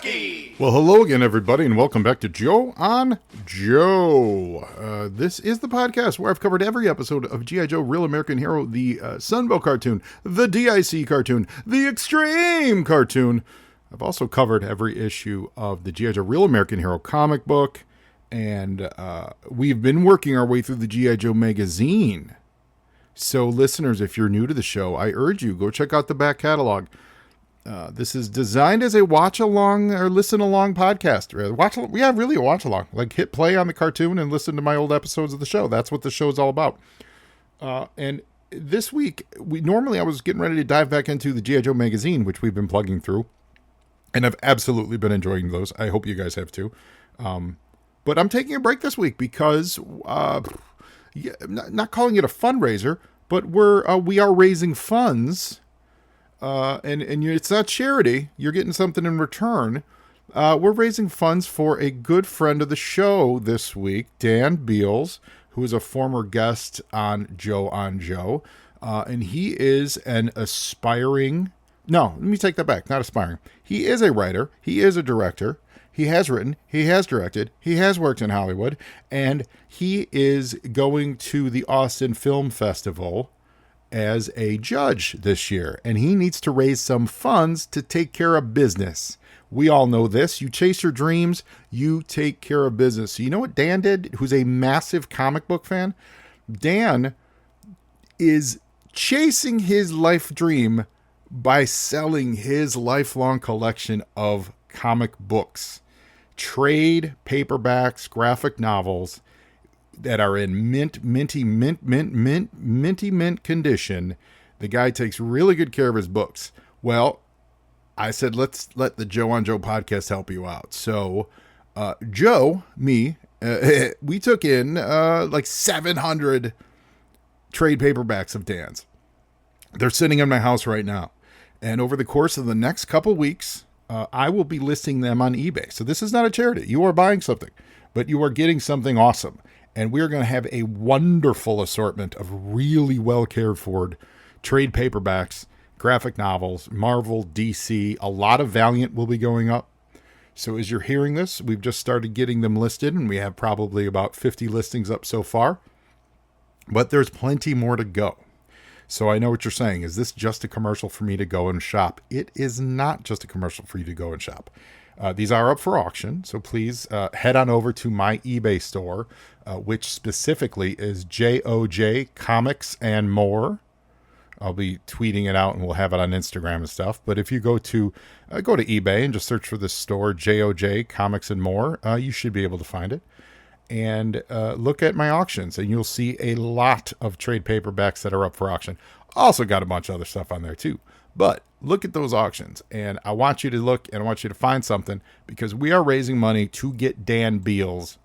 Ski. Well, hello again, everybody, and welcome back to Joe on Joe. This is the podcast where I've covered every episode of G.I. Joe Real American Hero, the Sunbow cartoon, the DIC cartoon, the Extreme cartoon. I've also covered every issue of the G.I. Joe Real American Hero comic book, and we've been working our way through the G.I. Joe magazine. So, listeners, if you're new to the show, I urge you, go check out the back catalog. This is designed as a watch-along or listen-along podcast. Really a watch-along. Like, hit play on the cartoon and listen to my old episodes of the show. That's what the show is all about. And this week, I was getting ready to dive back into the G.I. Joe magazine, which we've been plugging through. And I've absolutely been enjoying those. I hope you guys have too. But I'm taking a break this week because, not calling it a fundraiser, but we are raising funds. It's not charity. You're getting something in return. We're raising funds for a good friend of the show this week, Dan Beals, who is a former guest on Joe. And he is an aspiring... No, let me take that back. Not aspiring. He is a writer. He is a director. He has written. He has directed. He has worked in Hollywood. And he is going to the Austin Film Festival as a judge this year, and he needs to raise some funds to take care of business. We all know this. You chase your dreams, you take care of business. So you know what Dan did, who's a massive comic book fan? Dan is chasing his life dream by selling his lifelong collection of comic books, trade paperbacks, graphic novels, that are in minty mint condition. The guy takes really good care of his books. Well, I said, let's let the Joe on Joe podcast help you out. So, we took in like 700 trade paperbacks of Dan's. They're sitting in my house right now. And over the course of the next couple weeks, I will be listing them on eBay. So this is not a charity. You are buying something, but you are getting something awesome. And we're going to have a wonderful assortment of really well cared for trade paperbacks, graphic novels, Marvel, DC. A lot of Valiant will be going up. So as you're hearing this, we've just started getting them listed, and we have probably about 50 listings up so far. But there's plenty more to go. So I know what you're saying. Is this just a commercial for me to go and shop? It is not just a commercial for you to go and shop. These are up for auction, so please head on over to my eBay store, which specifically is JOJ Comics and More. I'll be tweeting it out, and we'll have it on Instagram and stuff. But if you go to eBay and just search for this store, JOJ Comics and More, you should be able to find it. And look at my auctions, and you'll see a lot of trade paperbacks that are up for auction. Also got a bunch of other stuff on there too. But look at those auctions, and I want you to look, and I want you to find something, because we are raising money to get Dan Beals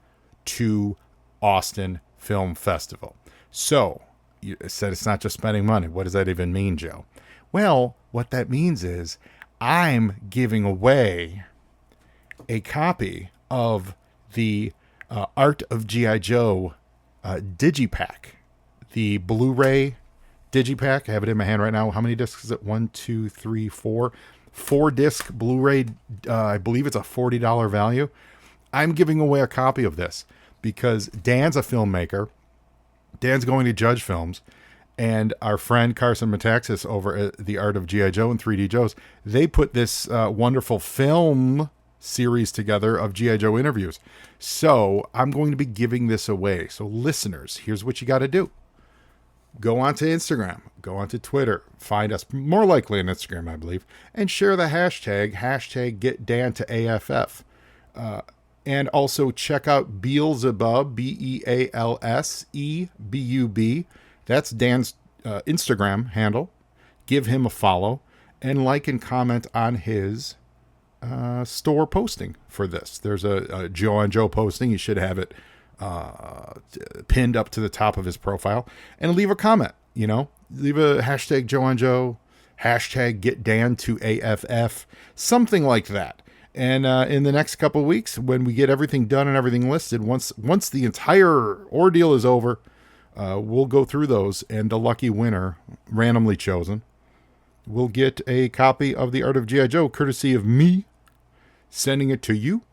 to Austin Film Festival. So, you said it's not just spending money. What does that even mean, Joe? Well, what that means is I'm giving away a copy of the Art of G.I. Joe Digipack, the Blu-ray Digipack. I have it in my hand right now. How many discs is it? 1, 2, 3, 4. 4-disc Blu-ray. I believe it's a $40 value. I'm giving away a copy of this because Dan's a filmmaker. Dan's going to judge films. And our friend Carson Metaxas over at The Art of G.I. Joe and 3D Joes, they put this wonderful film series together of G.I. Joe interviews. So I'm going to be giving this away. So listeners, here's what you got to do. Go onto Instagram, go onto Twitter, find us, more likely on Instagram, I believe, and share the hashtag #GetDanToAFF. And also check out Beelzebub, BealSebub. That's Dan's Instagram handle. Give him a follow and like and comment on his store posting for this. There's a Joe on Joe posting. You should have it pinned up to the top of his profile, and leave a comment. Leave a hashtag Joe on Joe, hashtag Get Dan to AFF, something like that. And in the next couple of weeks, when we get everything done and everything listed, once the entire ordeal is over, we'll go through those, and the lucky winner, randomly chosen, will get a copy of The Art of G.I. Joe, courtesy of me. sending it to you.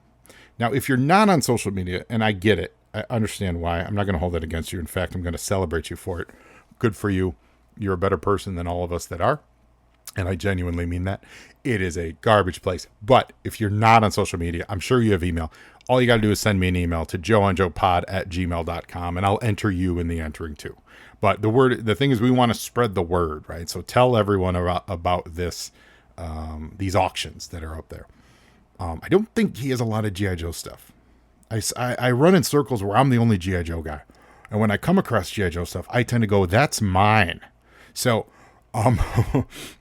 Now, if you're not on social media, and I get it, I understand why. I'm not going to hold it against you. In fact, I'm going to celebrate you for it. Good for you. You're a better person than all of us that are. And I genuinely mean that. It is a garbage place. But if you're not on social media, I'm sure you have email. All you got to do is send me an email to joeonjoepod@gmail.com, and I'll enter you in the entering too. But the thing is, we want to spread the word, right? So tell everyone about this, these auctions that are out there. I don't think he has a lot of G.I. Joe stuff. I run in circles where I'm the only G.I. Joe guy. And when I come across G.I. Joe stuff, I tend to go, that's mine. So,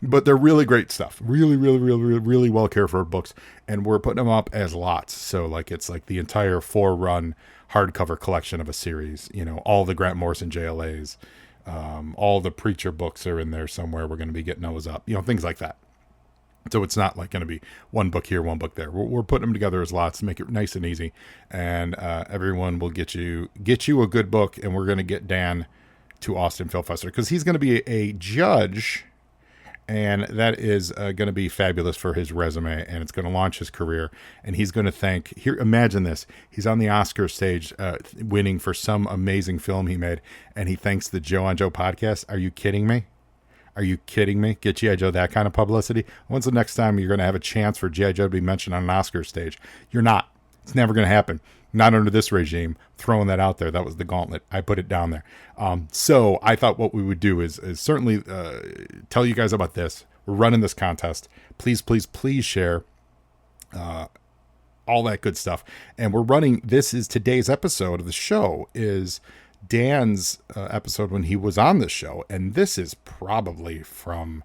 but they're really great stuff. Really, really, really, really, really well cared for books. And we're putting them up as lots. So like, it's like the entire 4-run hardcover collection of a series, all the Grant Morrison JLAs, all the Preacher books are in there somewhere. We're going to be getting those up, things like that. So it's not like going to be one book here, one book there. We're putting them together as lots to make it nice and easy. And everyone will get you a good book. And we're going to get Dan to Austin Film Festival because he's going to be a judge. And that is going to be fabulous for his resume. And it's going to launch his career. And he's going to imagine this. He's on the Oscar stage winning for some amazing film he made. And he thanks the Joe on Joe podcast. Are you kidding me? Are you kidding me? Get G.I. Joe that kind of publicity? When's the next time you're going to have a chance for G.I. Joe to be mentioned on an Oscar stage? You're not. It's never going to happen. Not under this regime. Throwing that out there. That was the gauntlet. I put it down there. So I thought what we would do is certainly tell you guys about this. We're running this contest. Please, please, please share all that good stuff. And we're running, this is today's episode of the show is Dan's episode when he was on the show, and this is probably from,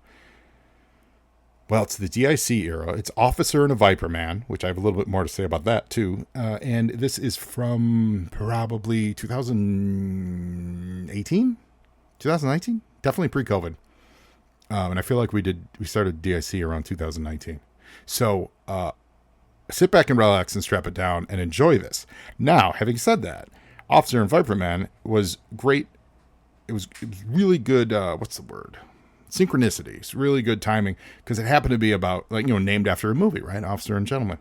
it's the DIC era. It's Officer and a Viperman, which I have a little bit more to say about that too. And this is from probably 2018, 2019, definitely pre-COVID. And I feel like we started DIC around 2019. So sit back and relax and strap it down and enjoy this. Now, having said that, Officer and Viperman was great. It was really good. What's the word? Synchronicity. It's really good timing because it happened to be about named after a movie, right? Officer and Gentleman.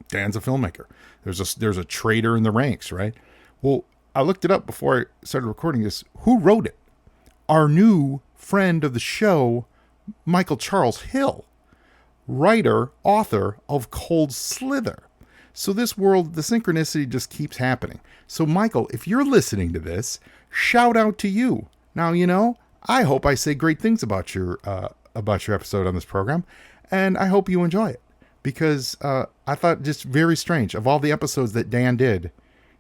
Dan's a filmmaker. There's a traitor in the ranks, right? Well, I looked it up before I started recording this. Who wrote it? Our new friend of the show, Michael Charles Hill, writer, author of Cold Slither. So this world, the synchronicity just keeps happening. So Michael, if you're listening to this, shout out to you. Now, I hope I say great things about your episode on this program, and I hope you enjoy it because I thought just very strange. Of all the episodes that Dan did,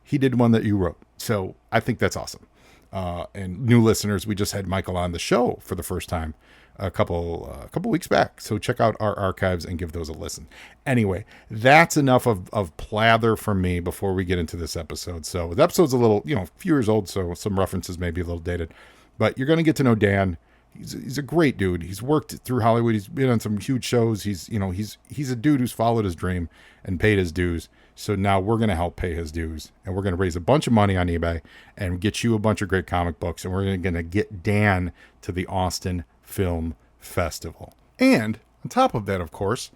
he did one that you wrote. So I think that's awesome. And new listeners, we just had Michael on the show for the first time a couple weeks back. So check out our archives and give those a listen. Anyway, that's enough of plather from me before we get into this episode. So the episode's a little, a few years old, so some references may be a little dated, but you're going to get to know Dan. He's a great dude. He's worked through Hollywood. He's been on some huge shows. He's a dude who's followed his dream and paid his dues. So now we're going to help pay his dues, and we're going to raise a bunch of money on eBay and get you a bunch of great comic books. And we're going to get Dan to the Austin Film Festival. And on top of that, of course,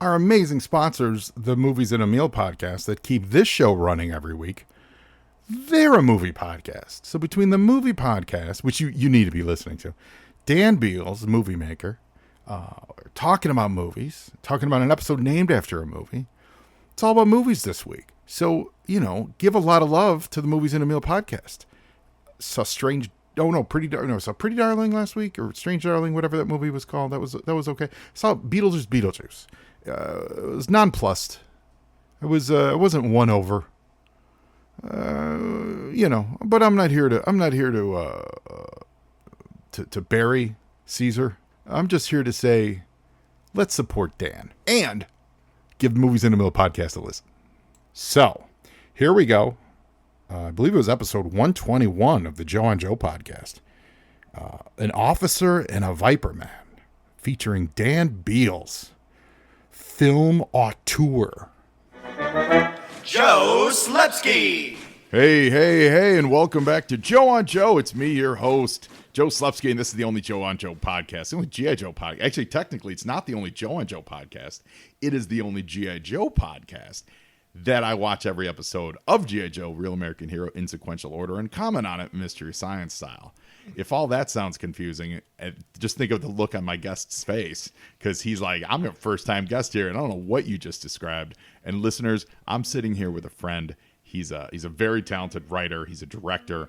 our amazing sponsors, the Movies in a Meal podcast that keep this show running every week, they're a movie podcast. So between the movie podcast, which you need to be listening to, Dan Beals, movie maker, talking about movies, talking about an episode named after a movie. It's all about movies this week. So, give a lot of love to the Movies in a Meal podcast. Pretty Darling last week, or Strange Darling, whatever that movie was called. That was okay. Saw Beetlejuice. It was nonplussed. It wasn't won over. But I'm not here to bury Caesar. I'm just here to say, let's support Dan and give Movies in a Mill podcast a listen. So here we go. I believe it was episode 121 of the Joe on Joe podcast. An Officer and a Viperman, featuring Dan Beals, film auteur. Joe Slepsky. Hey, and welcome back to Joe on Joe. It's me, your host, Joe Slupski, and this is the only Joe on Joe podcast. The only G.I. Joe podcast. Actually, technically, it's not the only Joe on Joe podcast. It is the only G.I. Joe podcast that I watch every episode of G.I. Joe, Real American Hero, in sequential order, and comment on it Mystery Science style. If all that sounds confusing, just think of the look on my guest's face, because he's like, I'm a first-time guest here, and I don't know what you just described. And listeners, I'm sitting here with a friend. He's a very talented writer. He's a director.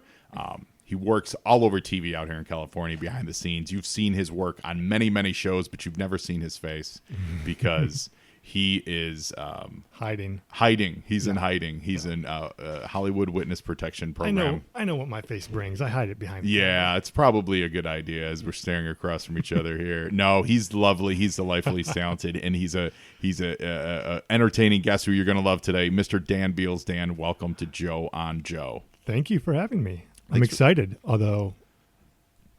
He works all over TV out here in California behind the scenes. You've seen his work on many, many shows, but you've never seen his face because he is hiding. He's in hiding. He's in Hollywood Witness Protection Program. I know what my face brings. I hide it behind. Yeah, it's probably a good idea as we're staring across from each other here. No, he's lovely. He's delightfully talented, and he's a entertaining guest who you're going to love today, Mr. Dan Beals. Dan, welcome to Joe on Joe. Thank you for having me. I'm excited. Although,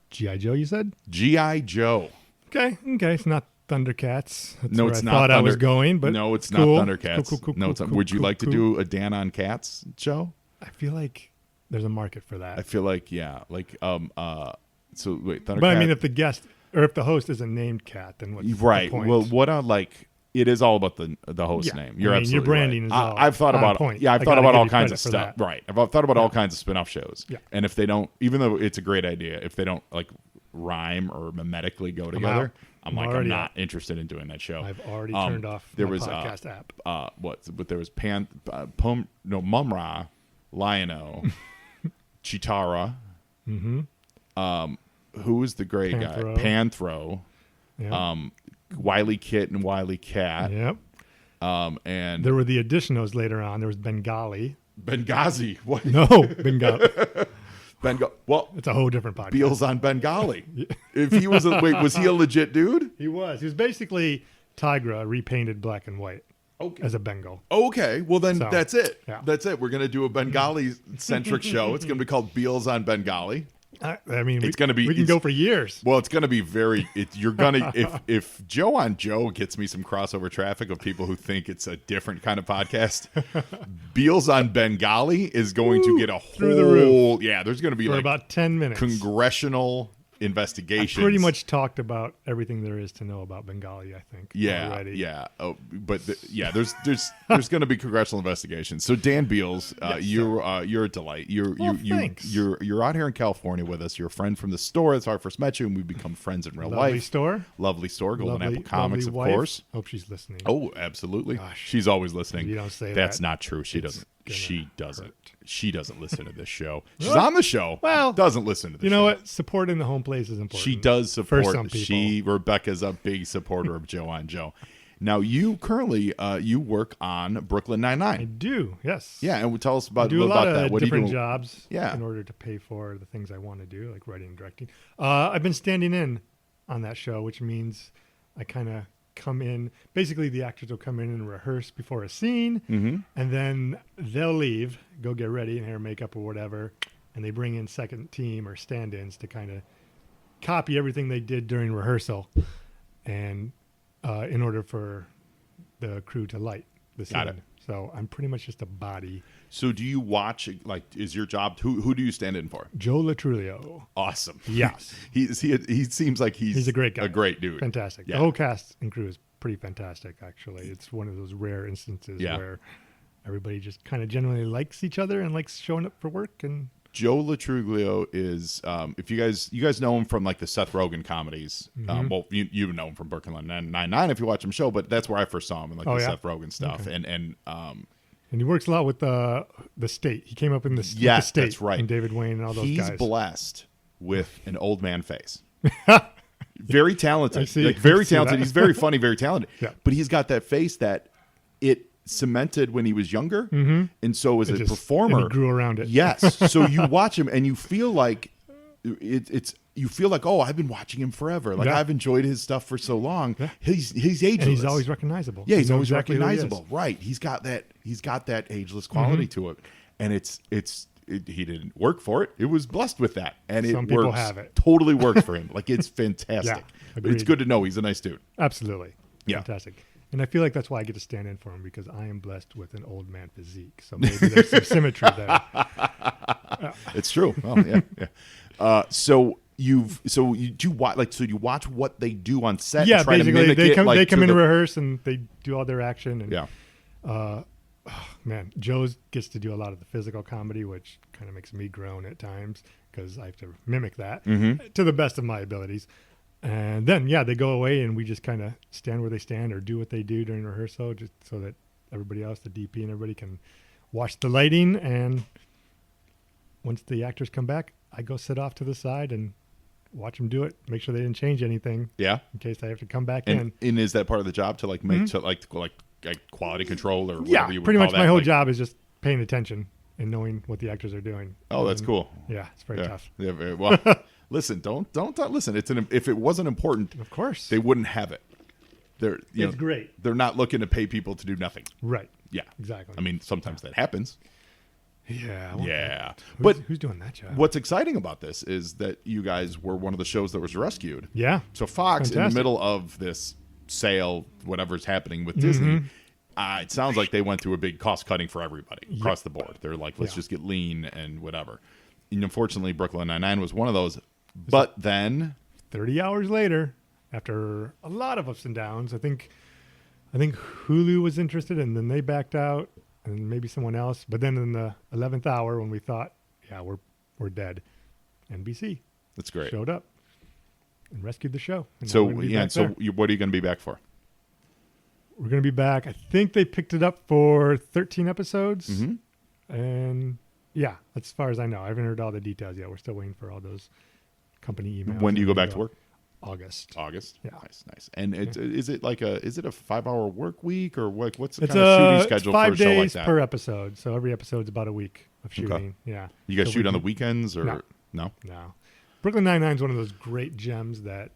G.I. Joe, you said? G.I. Joe. Okay. It's not Thundercats. That's no, where it's I not. thought I was going, but no, it's cool. not Thundercats. Cool, no, it's not. Would you like to do a Dan on Cats show? I feel like there's a market for that. I feel like So wait, Thundercats. But I mean, if the guest or if the host is a named cat, then what's right? the point? Well, what I like. It is all about the host name. You're absolutely your branding right. is all I've thought on about point. Yeah, I've I thought gotta about give all you kinds of credit for stuff. that. Right. I've thought about all kinds of spin-off shows. Yeah. And if they don't, even though it's a great idea, if they don't like rhyme or mimetically go together, I'm not interested in doing that show. I've already turned off my podcast app. But there was Mumra, Lion-O, Chitara. Mm-hmm. Who was the gray guy? Panthro. Yeah. Wily Kit and Wily Cat. Yep. And there were the additionals later on. There was Bengali. Benghazi. What? No, Bengali. Well, it's a whole different podcast. Beals on Bengali. If he was was he a legit dude? He was. He was basically Tigra repainted black and white. Okay. As a Bengal. Okay. Well, then that's it. Yeah. That's it. We're going to do a Bengali-centric show. It's going to be called Beals on Bengali. I mean, it's going to be. We can go for years. Well, it's going to be very. You're going to if Joe on Joe gets me some crossover traffic of people who think it's a different kind of podcast, Beals on Bengali is going to get a through the roof. Yeah, there's going to be for about 10 minutes. Congressional investigations. I pretty much talked about everything there is to know about Bengali, I think. Yeah, already. yeah. Oh, but there's going to be congressional investigations. So Dan Beals, yes, you're a delight. Thanks. You're out here in California with us. You're a friend from the store. That's how I first met you, and we've become friends in real life. Lovely store, Golden Apple Comics, of course. Hope she's listening. Oh, absolutely. Gosh. She's always listening. You don't say that. That's not true. She doesn't. She doesn't. Hurt. She doesn't listen to this show. She's on the show. Well, doesn't listen to the show. You know what? Supporting the home place is important. She does support. For some people. Rebecca's a big supporter of Joe on Joe. Now, you currently you work on Brooklyn Nine-Nine. I do, yes. Yeah, and tell us about I do a lot of that. What different do you do? jobs in order to pay for the things I want to do, like writing and directing. I've been standing in on that show, which means I kind of come in. Basically, the actors will come in and rehearse before a scene, and then they'll leave, go get ready in hair, makeup, or whatever, and they bring in second team or stand-ins to kind of copy everything they did during rehearsal, and in order for the crew to light the scene. Got it. So I'm pretty much just a body. So do you watch, like, is your job, who do you stand in for? Joe Latrulio. Awesome. Yes. he seems like he's a great guy. A great dude. Fantastic. Yeah. The whole cast and crew is pretty fantastic, actually. It's one of those rare instances where everybody just kind of genuinely likes each other and likes showing up for work. And Joe Latruglio is, if you guys know him from like the Seth Rogen comedies. Well, you know him from Brooklyn Nine-Nine if you watch him show, but that's where I first saw him in the Seth Rogen stuff. Okay. And he works a lot with the State. He came up in the State. That's right. And David Wayne and all those guys. He's blessed with an old man face. Very talented. Talented. He's very funny, very talented. Yeah. But he's got that face that it cemented when he was younger, and so as a performer, and he grew around it. Yes. So you watch him, and you feel like you feel like, oh, I've been watching him forever. Like I've enjoyed his stuff for so long. Yeah. He's ageless. And he's always recognizable. Yeah, he's always recognizable. Right. He's got that ageless quality to it, and he didn't work for it. It was blessed with that, and Some people have it. Totally works for him. Like it's fantastic. But it's good to know he's a nice dude. Absolutely. Yeah. Fantastic. And I feel like that's why I get to stand in for him, because I am blessed with an old man physique. So maybe there's some symmetry there. It's true. Oh, yeah. So you watch what they do on set. Yeah, and try basically to mimic they it, come in to rehearse and they do all their action. And Yeah. man, Joe gets to do a lot of the physical comedy, which kind of makes me groan at times because I have to mimic that to the best of my abilities. And then, they go away and we just kind of stand where they stand or do what they do during rehearsal, just so that everybody else, the DP and everybody, can watch the lighting. And once the actors come back, I go sit off to the side and watch them do it, make sure they didn't change anything. Yeah. In case I have to come back in. And is that part of the job to make to like quality control or whatever you would pretty call much that? my whole job is just paying attention and knowing what the actors are doing. Oh, that's cool. Yeah, it's very tough. Yeah, well, listen, don't listen. If it wasn't important, Of course. they wouldn't have it. It's great. They're not looking to pay people to do nothing. Right. Yeah, Exactly. I mean, sometimes that happens. Yeah. Yeah, Who's doing that job? what's exciting about this is that you guys were one of the shows that was rescued. Yeah. So Fox, in the Fantastic. middle of this sale, whatever's happening with Disney, it sounds like they went through a big cost cutting for everybody across the board. They're like, let's just get lean and whatever. And unfortunately, Brooklyn Nine-Nine was one of those. But then 30 hours later, after a lot of ups and downs, I think Hulu was interested, and then they backed out, and maybe someone else. But then in the 11th hour, when we thought, we're dead, NBC that's great. showed up and rescued the show. And now So we're gonna be yeah, back so there. what are you going to be back for? We're going to be back. I think they picked it up for 13 episodes. And as far as I know, I haven't heard all the details yet. We're still waiting for all those company emails. When do you go back to work? August. August. Yeah. Nice. And is it like a 5-hour work week or what? What's the It's kind of shooting it's schedule 5 for a show like days that? per episode. So every episode's about a week of shooting. Yeah. You guys So shoot we on the do- weekends or no? No. Brooklyn Nine-Nine is one of those great gems that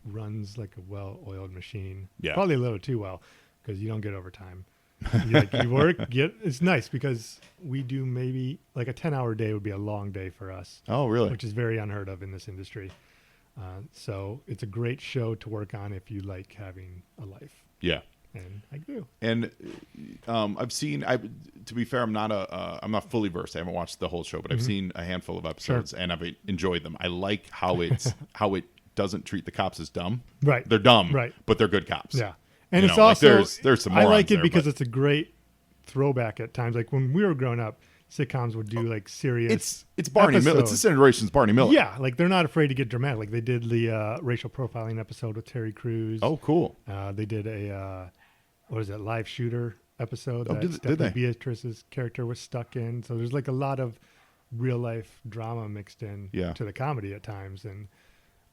runs like a well-oiled machine. Yeah. Probably a little too well, because you don't get overtime. You work, it's nice because we do maybe like a 10-hour day would be a long day for us. Oh, really? Which is very unheard of in this industry. So it's a great show to work on if you like having a life. Yeah. And I do. And I've seen. To be fair, I'm not fully versed. I haven't watched the whole show, but I've seen a handful of episodes, and I've enjoyed them. I like how it doesn't treat the cops as dumb. Right. They're dumb. Right. But they're good cops. Yeah. And You it's know, like, also there's some I like morons it there, because but- it's a great throwback at times. Like when we were growing up, sitcoms would do like serious. It's Barney Miller. It's this generation's Barney Miller. Yeah, like they're not afraid to get dramatic. Like they did the racial profiling episode with Terry Crews. Oh, cool. They did a live shooter episode Oh, that did Stephanie they? Beatrice's character was stuck in. So there's like a lot of real life drama mixed in to the comedy at times. And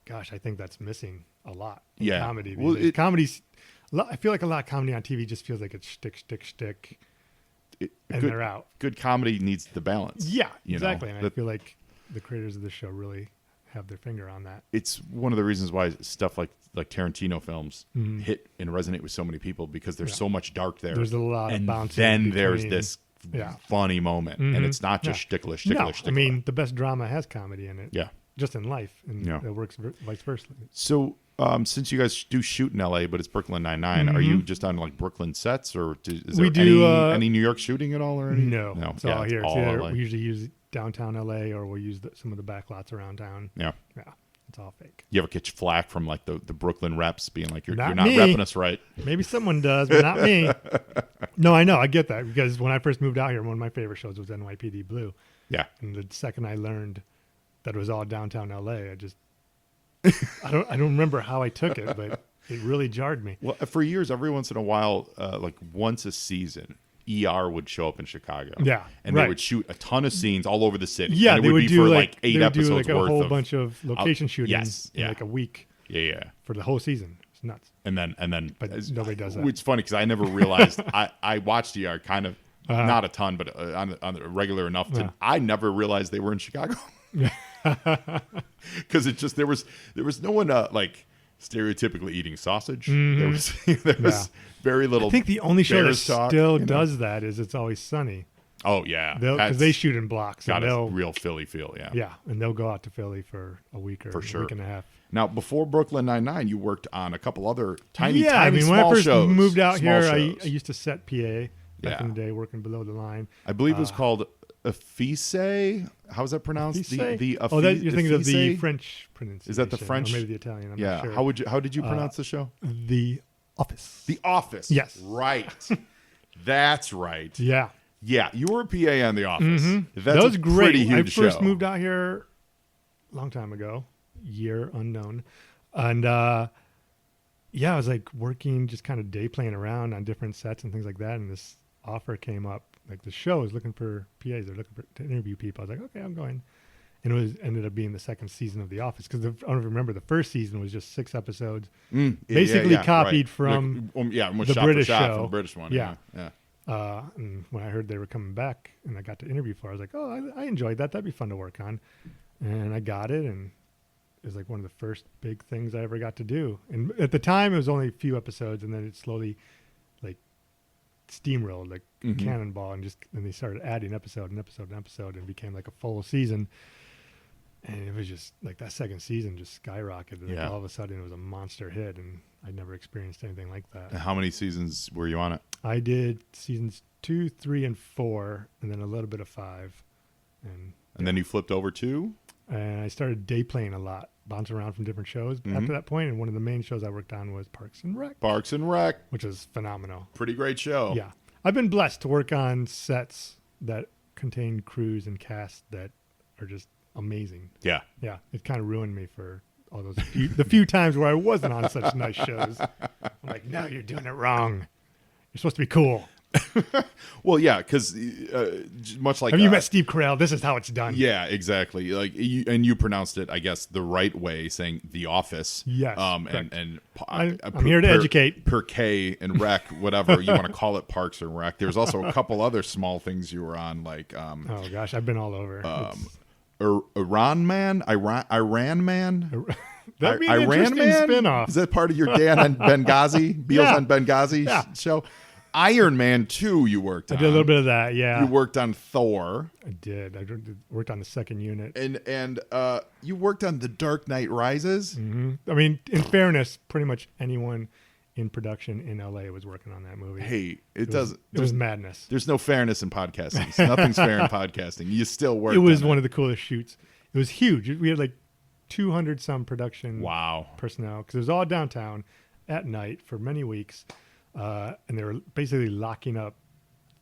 gosh, I think that's missing a lot in comedy. Well, Comedy's. I feel like a lot of comedy on TV just feels like it's shtick, and they're out. Good comedy needs the balance. Yeah, you exactly. know? And I feel like the creators of the show really have their finger on that. It's one of the reasons why stuff like Tarantino films hit and resonate with so many people, because there's so much dark there. There's a lot of and bouncing then in there's between. this funny moment, and it's not just stickler. No, I mean the best drama has comedy in it. Yeah. Just in life, and it works vice versa. So, since you guys do shoot in LA, but it's Brooklyn Nine-Nine, are you just on like Brooklyn sets, or is there We do, any New York shooting at all, or any? No, it's all here. It's It's either LA. we usually use downtown LA, or we'll use some of the back lots around town. Yeah. It's all fake. You ever catch flack from like the Brooklyn reps being like, you're not me. repping us right? Maybe someone does, but not me. No, I know. I get that, because when I first moved out here, one of my favorite shows was NYPD Blue. Yeah. And the second I learned that it was all downtown LA, I don't remember how I took it, but it really jarred me. Well, for years, every once in a while, like once a season, ER would show up in Chicago. Yeah, and they would shoot a ton of scenes all over the city. Yeah, and it they would be do for like 8 they would do episodes like a worth whole of bunch of location shooting yes, in like a week. Yeah. For the whole season. It's nuts. And then, But nobody does that. It's funny because I never realized. I watched ER kind of not a ton, but on the regular enough to. I never realized they were in Chicago. Because it just there was no one like stereotypically eating sausage. There was very little. I think the only show that Bears talk, still does that is It's Always Sunny. Oh yeah, Because they shoot in blocks. got and a they'll real Philly feel. Yeah, and they'll go out to Philly for a week or For sure. a week and a half. Now, before Brooklyn Nine-Nine, you worked on a couple other tiny when I small first shows. moved out Small here, I shows. used to set PA back in the day, working below the line. I believe it was called Effice. How is that pronounced? Effice? You're thinking of the French pronunciation. Is that the French? Or maybe the Italian. I'm not sure. How did you pronounce the show? The Office. The Office. Yes. Right. That's right. Yeah. Yeah, you were a PA on The Office. Mm-hmm. That's that was a great. pretty huge I first show. moved out here a long time ago, year unknown. And I was like working, just kind of day playing around on different sets and things like that. And this offer came up. Like the show is looking for PAs. They're looking to interview people. I was like, okay, I'm going. And it ended up being the second season of The Office. Because I don't know if you remember, the first season was just 6 episodes. Basically copied from the British show. From the British one. Yeah. Yeah. And when I heard they were coming back and I got to interview for it, I was like, oh, I enjoyed that. That'd be fun to work on. And I got it. And it was like one of the first big things I ever got to do. And at the time, it was only a few episodes. And then it slowly like steamrolled, like cannonball. And they started adding episode and became like a full season. And it was just like that second season just skyrocketed. Like all of a sudden it was a monster hit, and I'd never experienced anything like that. And how many seasons were you on it? I did seasons 2, 3, and 4, and then a little bit of 5. And then you flipped over to? And I started day playing a lot, bouncing around from different shows after that point. And one of the main shows I worked on was Parks and Rec. Parks and Rec. Which is phenomenal. Pretty great show. Yeah. I've been blessed to work on sets that contain crews and cast that are just amazing. Yeah. Yeah. It kind of ruined me for all those the few times where I wasn't on such nice shows. I'm like, no, you're doing it wrong. You're supposed to be cool. Well, yeah, because much like have you met Steve Carell? This is how it's done. Yeah, exactly. Like you pronounced it, I guess, the right way, saying The Office. Yes. I'm here to educate. Per K and Rec, whatever you want to call it, Parks and Rec. There's also a couple other small things you were on, like oh gosh, I've been all over. Iran Man. That'd be an interesting spin-off. Is that part of your Dan and Benghazi, Beals and Benghazi show? Iron Man 2 you worked on. I did a little bit of that, yeah. You worked on Thor. I did. I worked on the second unit. And you worked on The Dark Knight Rises. Mm-hmm. I mean, in fairness, pretty much anyone in production in LA was working on that movie. Hey, it was madness. There's no fairness in podcasting. So nothing's fair in podcasting. You still work. It was one of the coolest shoots. It was huge. We had like 200 some production personnel because it was all downtown at night for many weeks. And they were basically locking up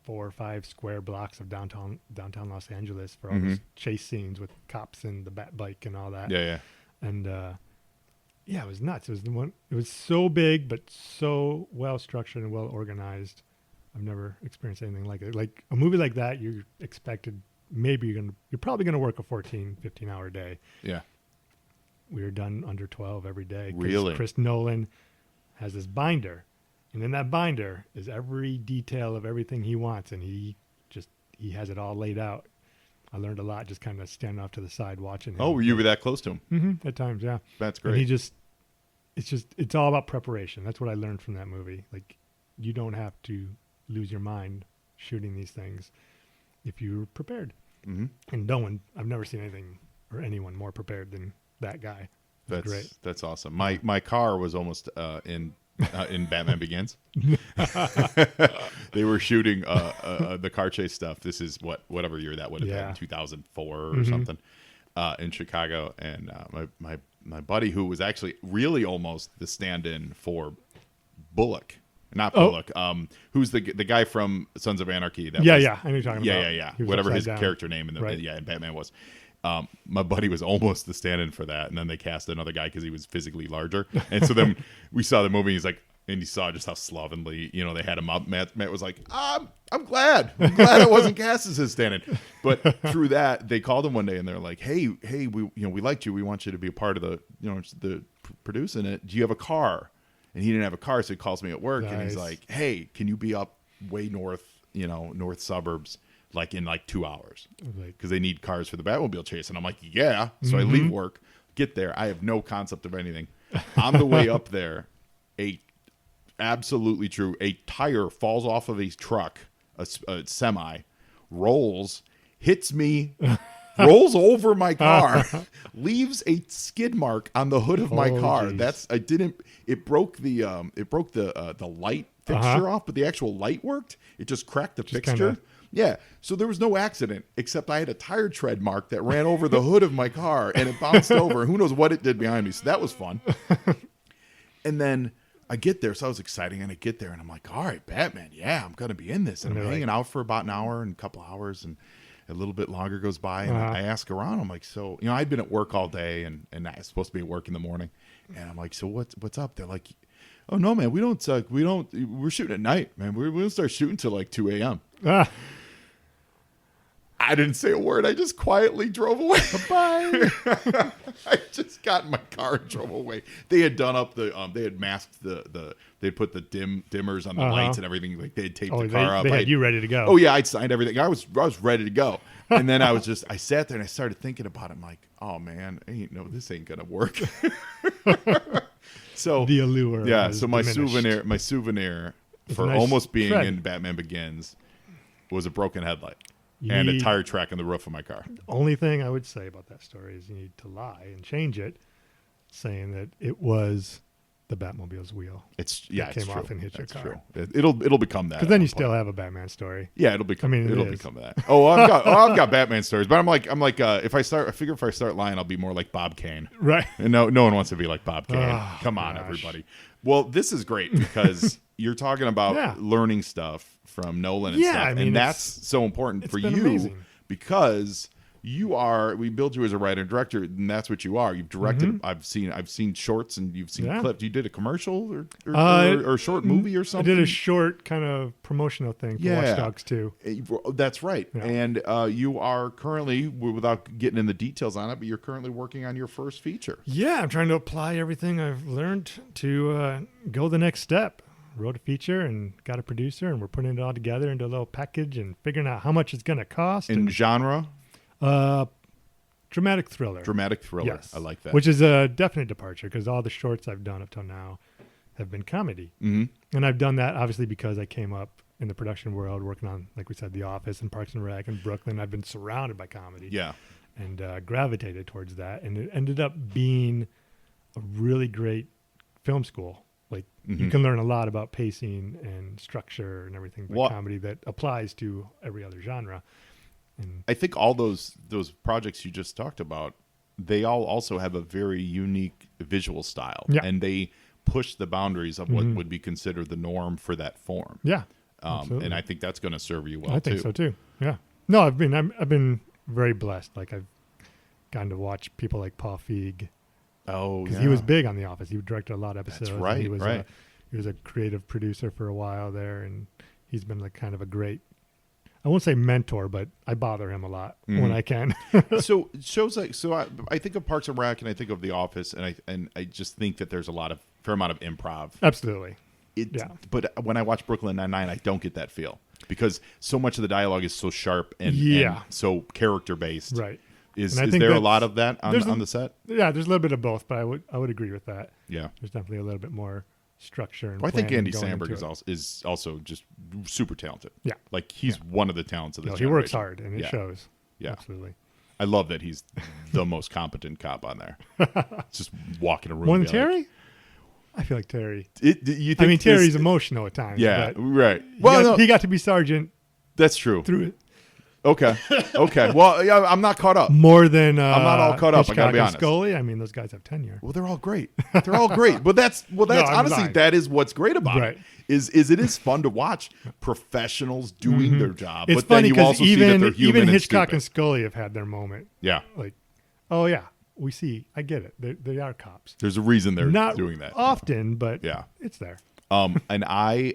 4 or 5 square blocks of downtown Los Angeles for all these chase scenes with cops and the bat bike and all that. Yeah. And it was nuts. It was so big but so well structured and well organized. I've never experienced anything like it. Like a movie like that, you're expected you're probably gonna work a 14, 15-hour day. Yeah. We were done under 12 every day. Really? Chris Nolan has this binder. And in that binder is every detail of everything he wants, and he has it all laid out. I learned a lot just kind of standing off to the side watching him. Oh, you were that close to him? Mm-hmm, at times, yeah. That's great. And it's all about preparation. That's what I learned from that movie. Like, you don't have to lose your mind shooting these things if you're prepared. Mm-hmm. And I've never seen anything or anyone more prepared than that guy. That's great. That's awesome. My car was almost in Batman Begins. They were shooting the car chase stuff. This is whatever year that would have been, 2004 or something, in Chicago. And my buddy, who was actually really almost the stand-in for Bullock, not Bullock, who's the guy from Sons of Anarchy. I know you're talking about. Yeah. Whatever his character name in Batman was. My buddy was almost the stand-in for that, and then they cast another guy because he was physically larger. And so then we saw the movie. He's like, and you saw just how slovenly, they had him up. Matt was like, I'm glad I wasn't cast as his stand-in. But through that, they called him one day, and they're like, hey, we liked you. We want you to be a part of the producing it. Do you have a car? And he didn't have a car, so he calls me at work, and he's like, hey, can you be up way north, north suburbs? Like in 2 hours, because they need cars for the Batmobile chase. And I'm like, yeah. So I leave work, get there. I have no concept of anything. On the way up there, absolutely true, a tire falls off of a truck, a semi, rolls, hits me rolls over my car, leaves a skid mark on the hood of my car. Geez. It broke the light fixture off, but the actual light worked. It just cracked the fixture. Yeah. So there was no accident, except I had a tire tread mark that ran over the hood of my car, and it bounced over. Who knows what it did behind me. So that was fun. And then I get there. So I was exciting. And I get there, and I'm like, all right, Batman. Yeah, I'm going to be in this. And I'm hanging out for about an hour and a couple hours, and a little bit longer goes by. And I ask around. I'm like, so, I'd been at work all day, and I was supposed to be at work in the morning. And I'm like, so what's up? They're like, oh, no, man, we're shooting at night, man. We don't start shooting till like 2 a.m. I didn't say a word. I just quietly drove away. Bye. I just got in my car and drove away. They had done up they had masked they'd put the dimmers on the lights and everything. Like they had taped the car up. They had you ready to go. Oh yeah, I'd signed everything. I was ready to go. And then I sat there and I started thinking about it. I'm like, oh man, this ain't gonna work. So the allure. Yeah. So my diminished. souvenir for nice almost being tread. in Batman Begins was a broken headlight. And a tire track on the roof of my car. Only thing I would say about that story is you need to lie and change it, saying that it was the Batmobile's wheel. It's came true. off and hit That's your car. True. It'll become that. Because then you still have a Batman story. Yeah, it'll become. It'll is. become that. Oh, I've got Batman stories, but I'm like, if I start lying, I'll be more like Bob Kane. Right. And no one wants to be like Bob Kane. Oh, Come on, gosh. everybody. Well, this is great because you're talking about learning stuff from Nolan and stuff, and that's so important for you. Amazing. Because we build you as a writer and director, and that's what you are. You've directed. I've seen shorts, and you've seen clips. You did a commercial or a short movie or something. I did a short kind of promotional thing for Watch Dogs 2. That's right. Yeah. And you are currently, without getting in the details on it, but you're currently working on your first feature. Yeah, I'm trying to apply everything I've learned to go the next step. Wrote a feature and got a producer, and we're putting it all together into a little package and figuring out how much it's going to cost. And genre? Dramatic thriller. Dramatic thriller. Yes. I like that. Which is a definite departure because all the shorts I've done up till now have been comedy. Mm-hmm. And I've done that obviously because I came up in the production world working on, like we said, The Office and Parks and Rec and Brooklyn. I've been surrounded by comedy. Yeah. And gravitated towards that. And it ended up being a really great film school. Like you can learn a lot about pacing and structure and everything by comedy that applies to every other genre. And I think all those projects you just talked about, they all also have a very unique visual style, and they push the boundaries of what would be considered the norm for that form. Yeah, and I think that's going to serve you well. I think so too. Yeah. No, I've been very blessed. Like I've gotten to watch people like Paul Feig. Oh, because he was big on The Office. He directed a lot of episodes. That's right. He was a creative producer for a while there, and he's been like kind of a great. I won't say mentor, but I bother him a lot when I can. So shows like I think of Parks and Rec and I think of The Office, and I just think that there's a fair amount of improv. Absolutely. But when I watch Brooklyn Nine-Nine, I don't get that feel because so much of the dialogue is so sharp and so character based. Right. Is there a lot of that on the set? Yeah, there's a little bit of both, but I would agree with that. Yeah, there's definitely a little bit more structure. And I think Andy going Samberg is also just super talented. Yeah, like he's one of the talents of this. He works hard, and it shows. Yeah, absolutely. I love that he's the most competent cop on there. Just walking around. More than Terry? I feel like Terry. You think Terry's emotional at times. Yeah, but right. He got to be sergeant. That's true. Through it. Okay. Well, yeah, I'm not caught up. More than I'm not all caught up. Hitchcock I gotta be honest. Scully. I mean, those guys have tenure. Well, they're all great. They're all great. But that's honestly that is what's great about it. Is it is fun to watch professionals doing their job. It's but funny then you also see that they're human even and Hitchcock stupid. and Scully have had their moment. Yeah. Like, oh yeah, we see. I get it. They are cops. There's a reason they're not doing that often, but it's there. And I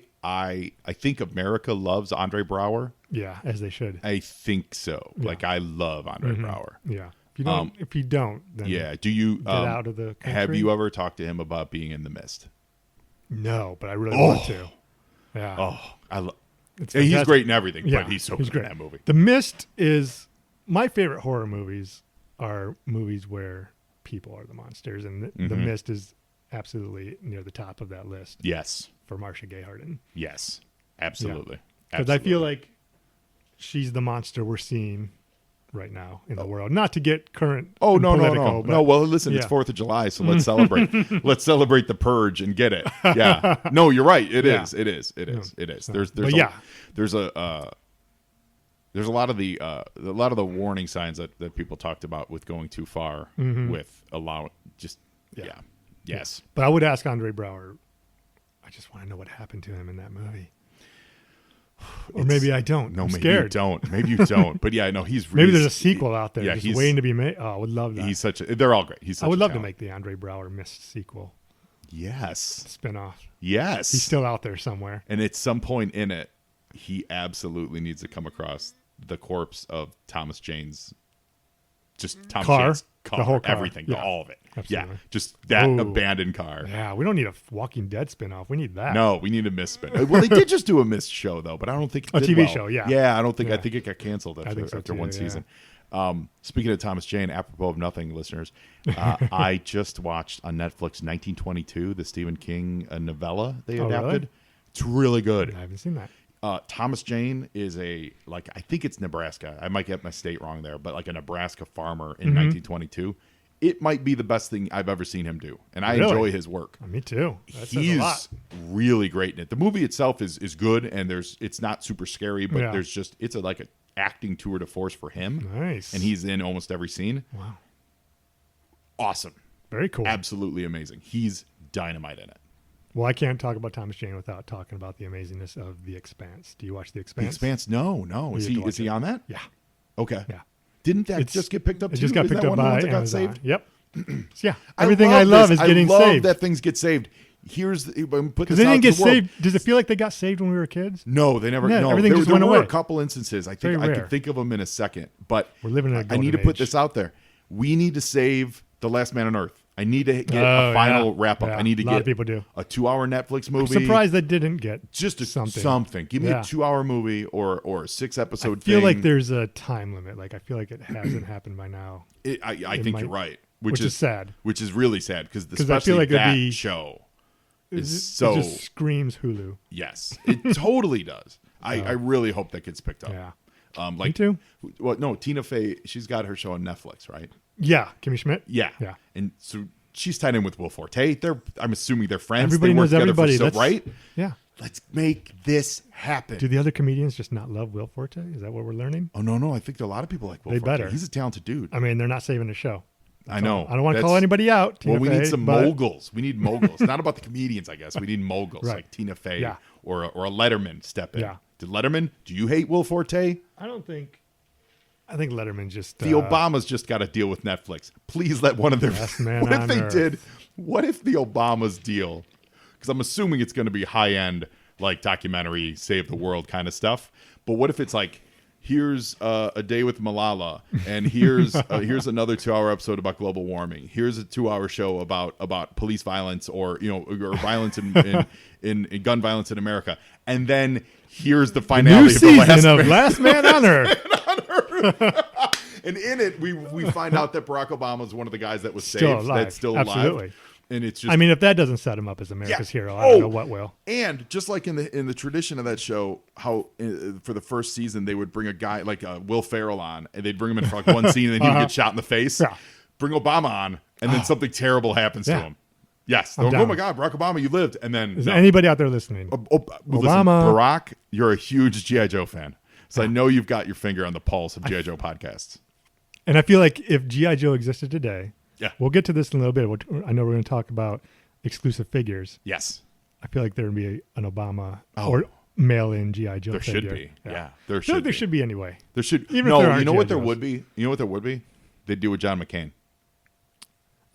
think America loves Andre Braugher. Yeah, as they should. I think so. Yeah. Like I love Andre Braugher. Yeah. If you don't, then do you get out of the country? Have you ever talked to him about being in The Mist? No, but I really want to. Yeah. Oh, he's great in everything, but he's so good great in that movie. The Mist is my favorite horror movies. Are movies where people are the monsters, and The Mist is absolutely near the top of that list. Yes. For Marcia Gay Harden. Yes. Absolutely. Because I feel like she's the monster we're seeing right now in the world. Not to get current. Oh, and no. political, but- Well, listen, it's yeah. 4th of July, so let's celebrate. Let's celebrate the purge and get it. Yeah. No, you're right. It Yeah. is. It is. It is. It is. There's But a, yeah. there's a lot of the warning signs that people talked about with going too far with allowing just yeah. Yes. But I would ask Andre Braugher. I just want to know what happened to him in that movie. Or maybe I don't. No, I'm maybe scared. you don't. Maybe you don't. But yeah, no, he's really, Maybe there's a sequel out there yeah, just he's waiting to be made. Oh, I would love that. He's such a, they're all great. He's such I would a love to talent. make the Andre Braugher missed sequel Yes. spinoff. Yes. He's still out there somewhere. And at some point in it, he absolutely needs to come across the corpse of Thomas Jane's Thomas Car? Jane's car, The whole car. everything, Yeah. all of it. Absolutely. Yeah, just that Ooh. abandoned car. Yeah, we don't need a Walking Dead spinoff. We need that. No, we need a missed spin. Well, they did just do a missed show though, but I don't think it A did TV well. show, yeah. Yeah, I don't think. Yeah. I think it got canceled I think so after too, one yeah. season. Speaking of Thomas Jane, apropos of nothing, listeners, I just watched on Netflix 1922, the Stephen King novella they Oh, adapted. really? It's really good. I haven't seen that. Thomas Jane is I think it's Nebraska. I might get my state wrong there, but like a Nebraska farmer in 1922. It might be the best thing I've ever seen him do, and I Really? enjoy his work. Me too. That says a lot. He's really great in it. The movie itself is good, and it's not super scary, but Yeah. there's just it's like an acting tour de force for him. Nice. And he's in almost every scene. Wow. Awesome, Very cool. absolutely amazing. He's dynamite in it. Well, I can't talk about Thomas Jane without talking about the amazingness of The Expanse. Do you watch The The Expanse? Expanse, no. Is You have to he watch it. on that? Yeah. Okay. Yeah. Didn't that It's- just get picked up? It too? just got Isn't picked that up one of the by ones that got Amazon. saved? Yep. Yeah. Everything I love is getting I love saved. that things get saved. Because Because they didn't get saved. Does it feel like they got saved when we were kids? No, they never. Yeah, no, everything just there went were away. a couple instances. I Very think I rare. could think of them in a second, but We're living in a I need to golden put age. this out there. We need to save The Last Man on Earth. I need to get Oh, a final yeah. wrap up. Yeah, I need to a lot get of people do. a 2-hour Netflix movie. I'm surprised that didn't get Just something. something. Give me Yeah. a 2-hour movie or a 6-episode. I feel thing. like there's a time limit. Like I feel like it hasn't happened by now, I it think might- you're right, which is sad. Which is really sad because I feel especially like it'd that be- show It is so. just screams Hulu. Yes, it totally does. I really hope that gets picked up. Yeah. Like, Me too. Well, no, Tina Fey, she's got her show on Netflix, right? Yeah. Kimmy Schmidt. Yeah. Yeah. And so she's tied in with Will Forte. I'm assuming they're friends. Everybody They work knows together everybody. For right? Yeah. Let's make this happen. Do the other comedians just not love Will Forte? Is that what we're learning? Oh, no. I think a lot of people like Will They Forte. better. He's a talented dude. I mean, they're not saving the show. I know. I don't want to That's- call anybody out. Well, Tina we Fey, need some but- moguls. We need moguls. Not about the comedians, I guess. We need moguls Right. like Tina Fey Yeah. or a Letterman step in. Yeah. Did Letterman, do you hate Will Forte? I don't think. I think Letterman just. The Obamas just got to deal with Netflix. Please let one of their. Best man What if on they earth. did? What if the Obamas deal? Because I'm assuming it's going to be high end, like documentary, save the world kind of stuff. But what if it's like, here's a day with Malala, and here's another 2-hour episode about global warming. Here's a 2-hour show about police violence or violence in gun violence in America, and then here's the finale new of the season of Last Man on Earth. And in it, we find out that Barack Obama is one of the guys that was Still saved, alive. that's still Absolutely. alive. And it's just, I mean, if that doesn't set him up as America's hero, I don't know what will. And just like in the tradition of that show, how for the first season they would bring a guy like Will Ferrell on, and they'd bring him in for like one scene, and then he would get shot in the face. Yeah. Bring Obama on, and then something terrible happens to Yeah. him. Yes, I'm they're like, down. oh my God, Barack Obama, you lived, and then Is no. anybody out there listening? Listen, Obama. Barack, you're a huge G.I. Joe fan, so I know you've got your finger on the pulse of G.I. Joe podcasts. And I feel like if G.I. Joe existed today, Yeah. we'll get to this in a little bit. I know we're going to talk about exclusive figures. Yes, I feel like there would be an Obama or mail-in G.I. Joe there figure. should be. Yeah, there there should. there be. should be anyway. There should. Even if No, there aren't you know what G.I. there Joes. would be. You know what there would be. They'd do with John McCain.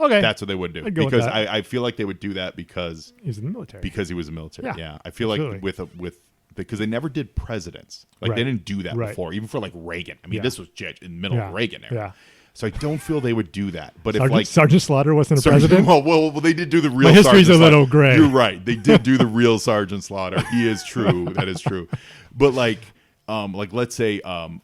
Okay. That's what they would do, I'd go with because that. I feel like they would do that because He's in the military. he was a military. Yeah, Yeah, I feel like absolutely. with because they never did presidents. Like Right. they didn't do that Right. before, even for like Reagan. I mean, Yeah. this was in the middle Yeah. of Reagan era. Yeah. So I don't feel they would do that. But if Sergeant, like Sergeant Slaughter wasn't a president. well, they did do the real. My history's Sergeant a little Slaughter. gray. You're right. They did do the real Sergeant Slaughter. He is true. That is true. But like let's say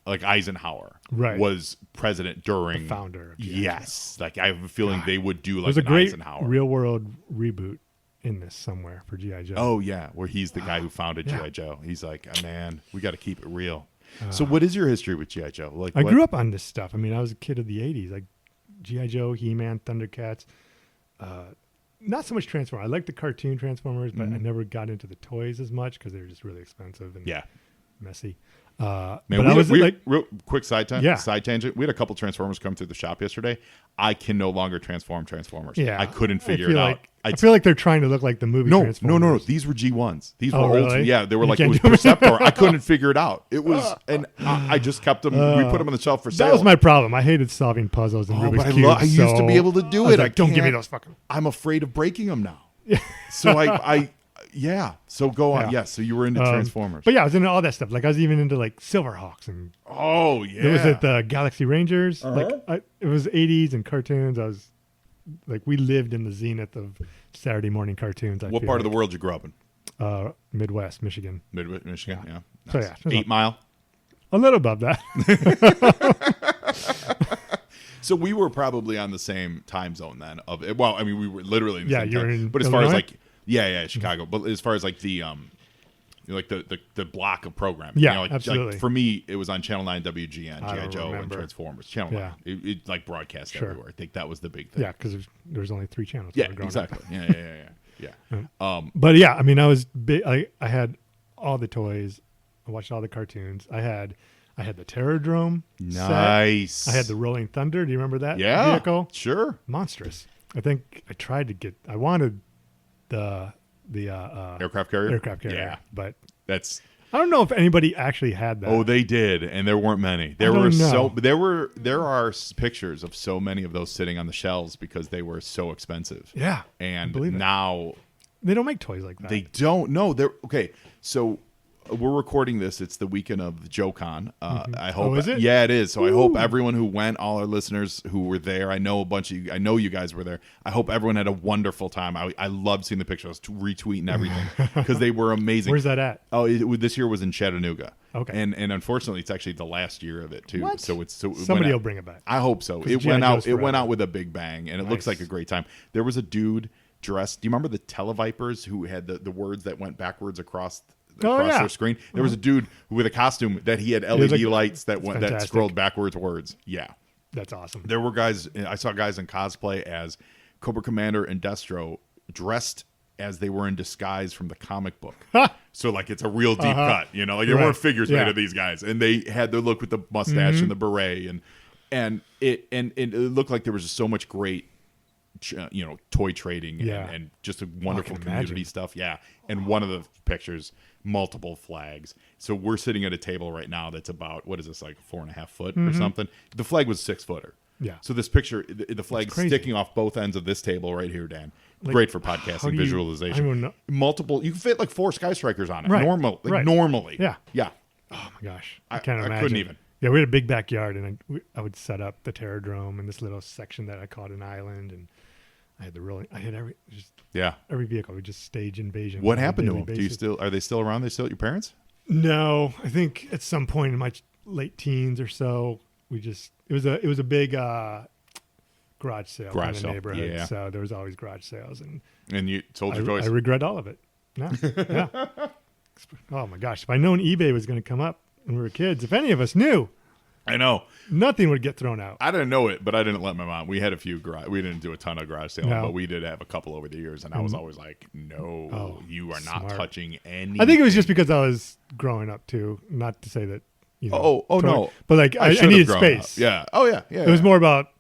like Eisenhower Right. was president during The founder of G.I. Yes, like I have a feeling they would do like There's a an great Eisenhower. real-world reboot in this somewhere for G.I. Joe. Oh yeah, where he's the guy who founded Yeah. G.I. Joe. He's like, oh, man, we got to keep it real. So what is your history with G.I. Joe? Like, I grew up on this stuff. I mean, I was a kid of the 80s, like G.I. Joe, He-Man, Thundercats. Not so much Transformers. I like the cartoon Transformers, but I never got into the toys as much because they were just really expensive and messy. Man, but I was like, real quick side tangent. We had a couple Transformers come through the shop yesterday. I can no longer transform Transformers. Yeah, I couldn't figure it out. I feel like they're trying to look like the movie Transformers. No. These were G1s. These were really? old. Yeah, they were You like, it can't was do it. Perceptor. I couldn't figure it out. It was, and I just kept them. We put them on the shelf for sale. That was my problem. I hated solving puzzles and Rubik's but Cube. I used to be able to do it. Like, don't give me those fucking. I'm afraid of breaking them now. So So go on. Yeah. So you were into Transformers. But yeah, I was into all that stuff. Like I was even into like Silverhawks and it was at the Galaxy Rangers. Like it was 80s and cartoons. I was like, we lived in the zenith of Saturday morning cartoons. What part of the world you grew up in? Midwest, Michigan. Midwest, Michigan. Yeah. So Nice. yeah, 8 Mile. A little above that. So we were probably on the same time zone then. Well, I mean, we were literally in the same you're time. in But as far as Illinois? like, Chicago. But as far as like the the block of programming, Yeah, like, absolutely. Like for me, it was on Channel 9 WGN, I G.I. don't Joe, and remember. Transformers. Channel 9. It like broadcast everywhere. I think that was the big thing. Yeah, because there was only 3 channels. Yeah, when we were growing exactly. up. Yeah. But yeah, I mean, I was big. I had all the toys. I watched all the cartoons. I had the Terrordrome. Nice. Set. I had the Rolling Thunder. Do you remember that vehicle? Sure. Monstrous. I think I tried to get. I wanted the Aircraft carrier. aircraft carrier. Yeah. But That's. I don't know if anybody actually had that. Oh, they did, and there weren't many. There are pictures of so many of those sitting on the shelves because they were so expensive. Yeah. And now they don't make toys like that. they don't. No, they're okay. So we're recording this. It's the weekend of JoeCon. I hope. Oh, is it? Yeah, it is. So I hope everyone who went, all our listeners who were there. I know a bunch of you. I know you guys were there. I hope everyone had a wonderful time. I loved seeing the pictures. I was retweeting everything because they were amazing. Where's that at? Oh, this year was in Chattanooga. Okay. And unfortunately, it's actually the last year of it too. What? So Somebody will bring it back. I hope so. It G.I. went out. Joe's It went forever. out with a big bang, and it looks like a great time. There was a dude dressed. Do you remember the Televipers who had the words that went backwards across their screen? There was a dude with a costume that he had LED lights that went that scrolled backwards words. Yeah, that's awesome. there were guys. I saw guys in cosplay as Cobra Commander and Destro dressed as they were in disguise from the comic book. So like it's a real deep cut, like there weren't figures made of these guys, and they had their look with the mustache and the beret, and it looked like there was just so much great toy trading and just a wonderful community stuff. Yeah. And one of the pictures, multiple flags. So we're sitting at a table right now that's about, what is this, like 4.5 foot or something? The flag was 6 footer. Yeah. So this picture, the flag's sticking off both ends of this table right here, Dan. Great for podcasting visualization. I don't know. Multiple, you can fit like 4 skyscrapers on it. Right. Normally. Yeah. Yeah. Oh my gosh. I can't imagine. I couldn't even. Yeah, we had a big backyard, and I would set up the Terrordrome and this little section that I called an island, and I had every vehicle. We just stage invasion. What happened to them? Are they still around? They still at your parents? No, I think at some point in my late teens or so, it was a big garage sale in the neighborhood. Yeah. So there was always garage sales, and you sold your toys. I regret all of it. No, yeah. Oh my gosh! If I'd known eBay was going to come up when we were kids, if any of us knew, I know nothing would get thrown out. I didn't know it, but I didn't let my mom. We had a few we didn't do a ton of garage sales, but we did have a couple over the years, and I was always like, "No, you are not touching any." I think it was just because I was growing up too. Not to say that. No! But like I needed space. Up. Yeah. Oh yeah. Yeah. It was more about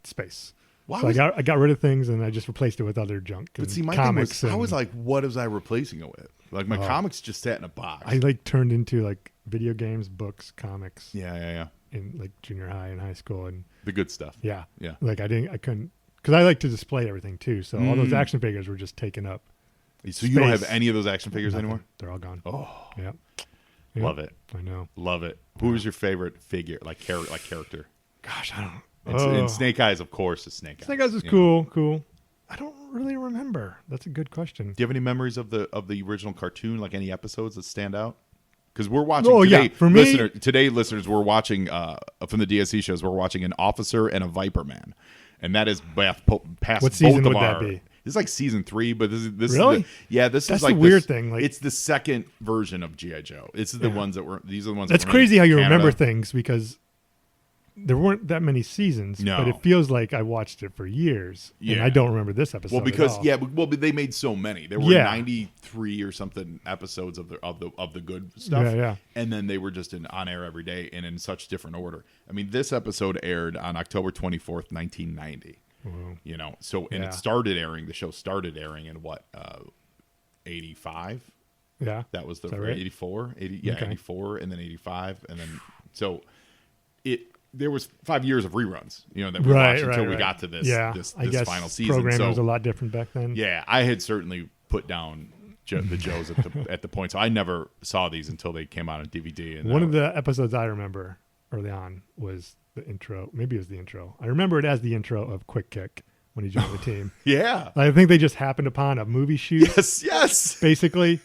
space. Well, so I got rid of things and I just replaced it with other junk. But see, my comics thing was, I was like, what was I replacing it with? Like my comics just sat in a box. I like turned into like video games, books, comics. Yeah. In like junior high and high school and the good stuff. Yeah. Like I couldn't, because I like to display everything too. So all those action figures were just taken up. So you don't have any of those action figures anymore? They're all gone. Oh, yeah. Love it. I know. Love it. Who was your favorite figure, like character? Gosh, I don't. And Snake Eyes, of course, is Snake Eyes. Snake Eyes is cool. I don't really remember. That's a good question. Do you have any memories of the original cartoon, like any episodes that stand out? Because we're watching today. Yeah. For me, listeners, we're watching from the DSC shows. We're watching an Officer and a Viperman, and that is past what season both would of that our. be? This is like season 3, but this Really? is this That's is like the weird thing. Like, it's the second version of G.I. Joe. These are the ones that were. These are the ones. That's that were crazy in how you Canada. remember things because there weren't that many seasons. No. But it feels like I watched it for years. And Yeah. I don't remember this episode. Well, because at all. but they made so many. There were 93 or something episodes of the good stuff. Yeah, yeah. And then they were just on air every day and in such different order. I mean, this episode aired on October 24th, 1990. You know, so and it started airing. The show started airing in what 85. Yeah, that was the right? 84. 80, Okay. 84, and then 85, and then so there was 5 years of reruns. You know that we watched until we got to this. this I guess final season. Programming was a lot different back then. Yeah, I had certainly put down the Joes at the point, so I never saw these until they came out on DVD. And one of the episodes I remember early on was the intro. Maybe it was the intro. I remember it as the intro of Quick Kick when he joined the team. Yeah, I think they just happened upon a movie shoot. Yes, basically,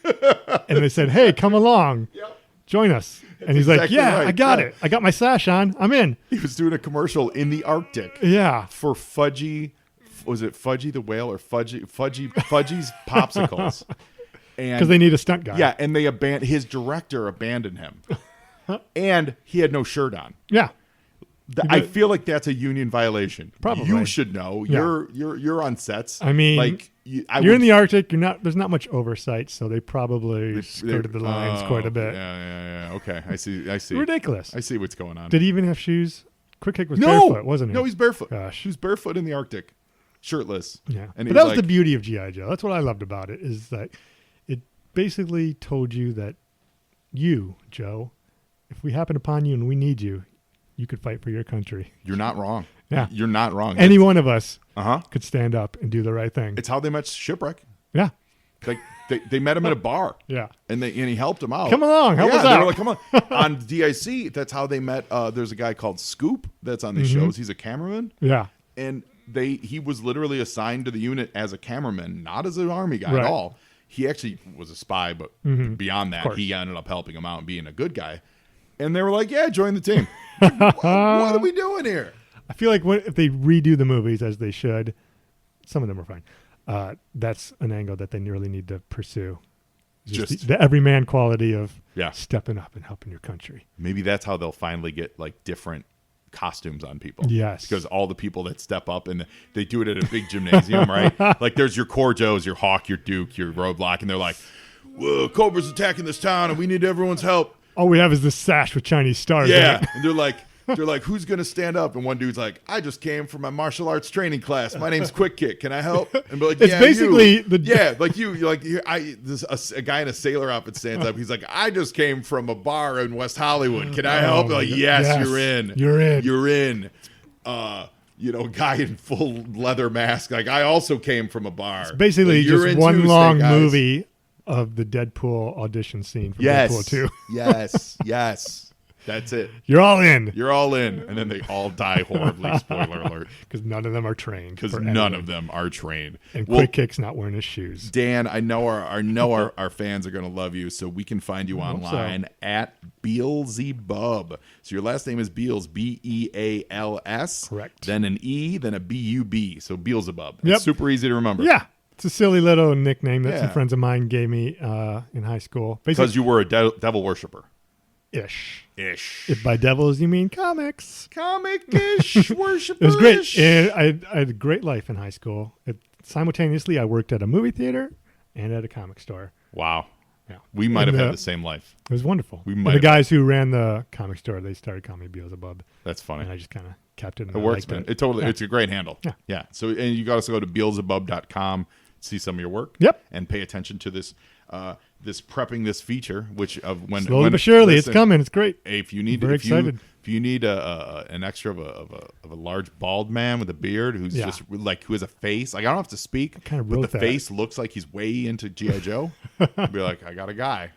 and they said, "Hey, come along, join us." And he's exactly like, "Yeah, right. I got it. I got my sash on. I'm in." He was doing a commercial in the Arctic. Yeah, for Fudgy. Was it Fudgy the Whale or Fudgy's Popsicles? And because they need a stunt guy. Yeah, and they his director abandoned him, and he had no shirt on. Yeah. I feel like that's a union violation. Probably. You should know. Yeah. You're on sets. I mean, like you're in the Arctic. There's not much oversight, so they probably skirted the lines quite a bit. Yeah. Okay, I see. Ridiculous. I see what's going on. Did he even have shoes? Quick Kick was barefoot, wasn't he? No, he's barefoot. Gosh. He was barefoot in the Arctic, shirtless. Yeah, and but that was the beauty of G.I. Joe. That's what I loved about it, is that it basically told you that you, Joe, if we happen upon you and we need you, you could fight for your country. You're not wrong. Yeah. You're not wrong. Any one of us Uh-huh. could stand up and do the right thing. It's how they met Shipwreck. Yeah. Like they met him at a bar. Yeah. And he helped him out. Come along, help us they out. were like, come on. On DIC, that's how they met. There's a guy called Scoop that's on these shows. He's a cameraman. Yeah. And he was literally assigned to the unit as a cameraman, not as an army guy Right. at all. He actually was a spy, but beyond that, he ended up helping him out and being a good guy. And they were like, yeah, join the team. What are we doing here? I feel like if they redo the movies as they should, some of them are fine. That's an angle that they really need to pursue. Just the everyman quality of stepping up and helping your country. Maybe that's how they'll finally get like different costumes on people. Yes. Because all the people that step up and they do it at a big gymnasium, right? Like there's your core Joes, your Hawk, your Duke, your Roadblock, and they're like, whoa, Cobra's attacking this town and we need everyone's help. All we have is this sash with Chinese stars. Yeah. in it. And they're like, who's gonna stand up? And one dude's like, I just came from my martial arts training class. My name's Quick Kick. Can I help? And be like, It's basically a guy in a sailor outfit stands up. He's like, I just came from a bar in West Hollywood. Can I help? Like, yes, you're in. You're in. A guy in full leather mask. Like, I also came from a bar. It's basically Like, you're just in one too, long Snake Eyes. movie of the Deadpool audition scene from Deadpool 2. Yes. That's it. You're all in. You're all in. And then they all die horribly. Spoiler alert. Because none of them are trained. Because none of them are trained. And Quick Kick's not wearing his shoes. Dan, I know our fans are going to love you, so we can find you online at Beelzebub. So your last name is Beals, Beals. Correct. Then an E, then a B-U-B. So Beelzebub. Yep. It's super easy to remember. Yeah. It's a silly little nickname that some friends of mine gave me in high school. Because you were a devil worshiper. Ish. If by devils, you mean comics. Comic-ish, worshiper. It was great. And I had a great life in high school. Simultaneously, I worked at a movie theater and at a comic store. Wow. Yeah. We might have had the same life. It was wonderful. And the guys who ran the comic store, they started calling me Beelzebub. That's funny. And I just kind of kept it. It works, man. It's a great handle. Yeah. So, and you got to go to Beelzebub.com, see some of your work. Yep. And pay attention to this prepping this feature, which slowly but surely it's coming. It's great. If you need excited. If you need an extra of a large bald man with a beard who has a face, like I don't have to speak, but the face looks like he's way into G.I. Joe. I'd be like, I got a guy.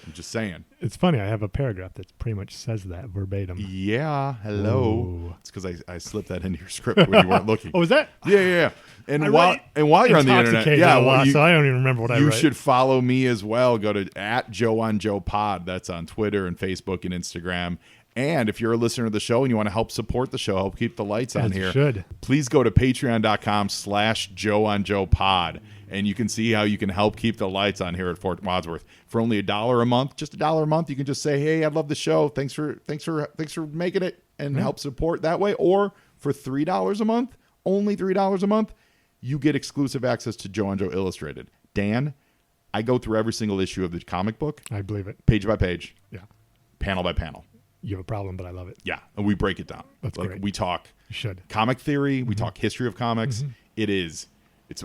I'm just saying. It's funny. I have a paragraph that pretty much says that verbatim. Yeah. Hello. Ooh. It's because I slipped that into your script when you weren't looking. Oh, is that? Yeah. And while you're on the internet, so I don't even remember what I write. You should follow me as well. Go to @JoeOnJoePod. That's on Twitter and Facebook and Instagram. And if you're a listener of the show and you want to help support the show, help keep the lights on As you here, should. please go to patreon.com/JoeOnJoePod, and you can see how you can help keep the lights on here at Fort Wadsworth. For only $1 a month, just $1 a month, you can just say, "Hey, I love the show. Thanks for making it," and help support that way. Or for $3 a month, only $3 a month, you get exclusive access to Joe and Joe Illustrated. Dan, I go through every single issue of the comic book, I believe it. page by page, Yeah. panel by panel. You have a problem, but I love it. Yeah, and we break it down. That's great. We talk You should. comic theory. We talk history of comics. It is.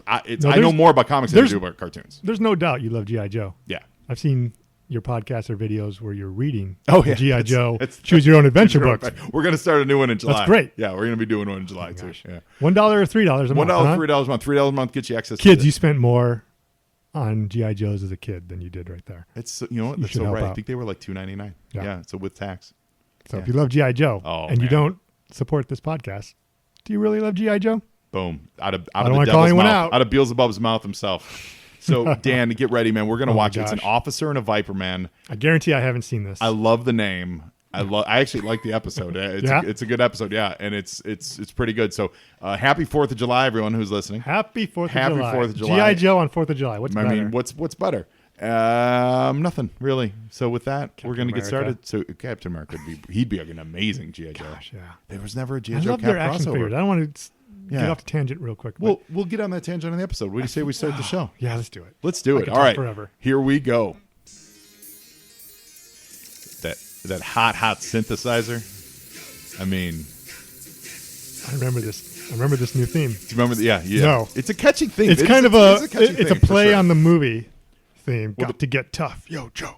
I know there's- more about comics than I there's- do about cartoons. There's no doubt you love G.I. Joe. Yeah. I've seen your podcasts or videos where you're reading G.I. Joe It's- Choose Your Own Adventure Sure, books. We're going to start a new one in July. great. Yeah, we're going to be doing one in July too. Yeah. $1 or $3 a month. $1, huh? $3 a month. $3 a month gets you access. Kids, to you spent more on G.I. Joes as a kid than you did right there. It's you know what? you That's should so help right. I out. think they were like $2.99. Yeah. So with tax. So Yeah. if you love G.I. Joe Oh, and you man. don't support this podcast, do you really love G.I. Joe? Boom. Out of don't the wanna call devil's anyone mouth. out. Out of Beelzebub's mouth himself. So Dan, get ready, man. We're going to Oh my watch it. It's an gosh. officer and a Viperman. I guarantee I haven't seen this. I love the name. I actually like the episode. It's a good episode, yeah, and it's pretty good. So happy 4th of July, everyone who's listening. Happy 4th of Happy July. 4th of July. G.I. Joe on 4th of July. What's I better? mean, what's better? Nothing really. So with that, we're going to get America. started. So Captain America he'd be an amazing G.I. Joe. Gosh, yeah. There was never a G.I. I Joe love Cap their action crossover. figures. I don't want to Yeah. get off the tangent real quick. We'll get on that tangent on the episode. What do you say we start the show? yeah, let's do it. Let's do I it. could All talk right. forever. Here we go. That hot synthesizer. I mean, I remember this. I remember this new theme. do you remember? Yeah. No. It's a catchy theme. It's It kind is of catchy it's a thing, for play sure. on the movie theme. Well, Got to get tough. Yo, Joe.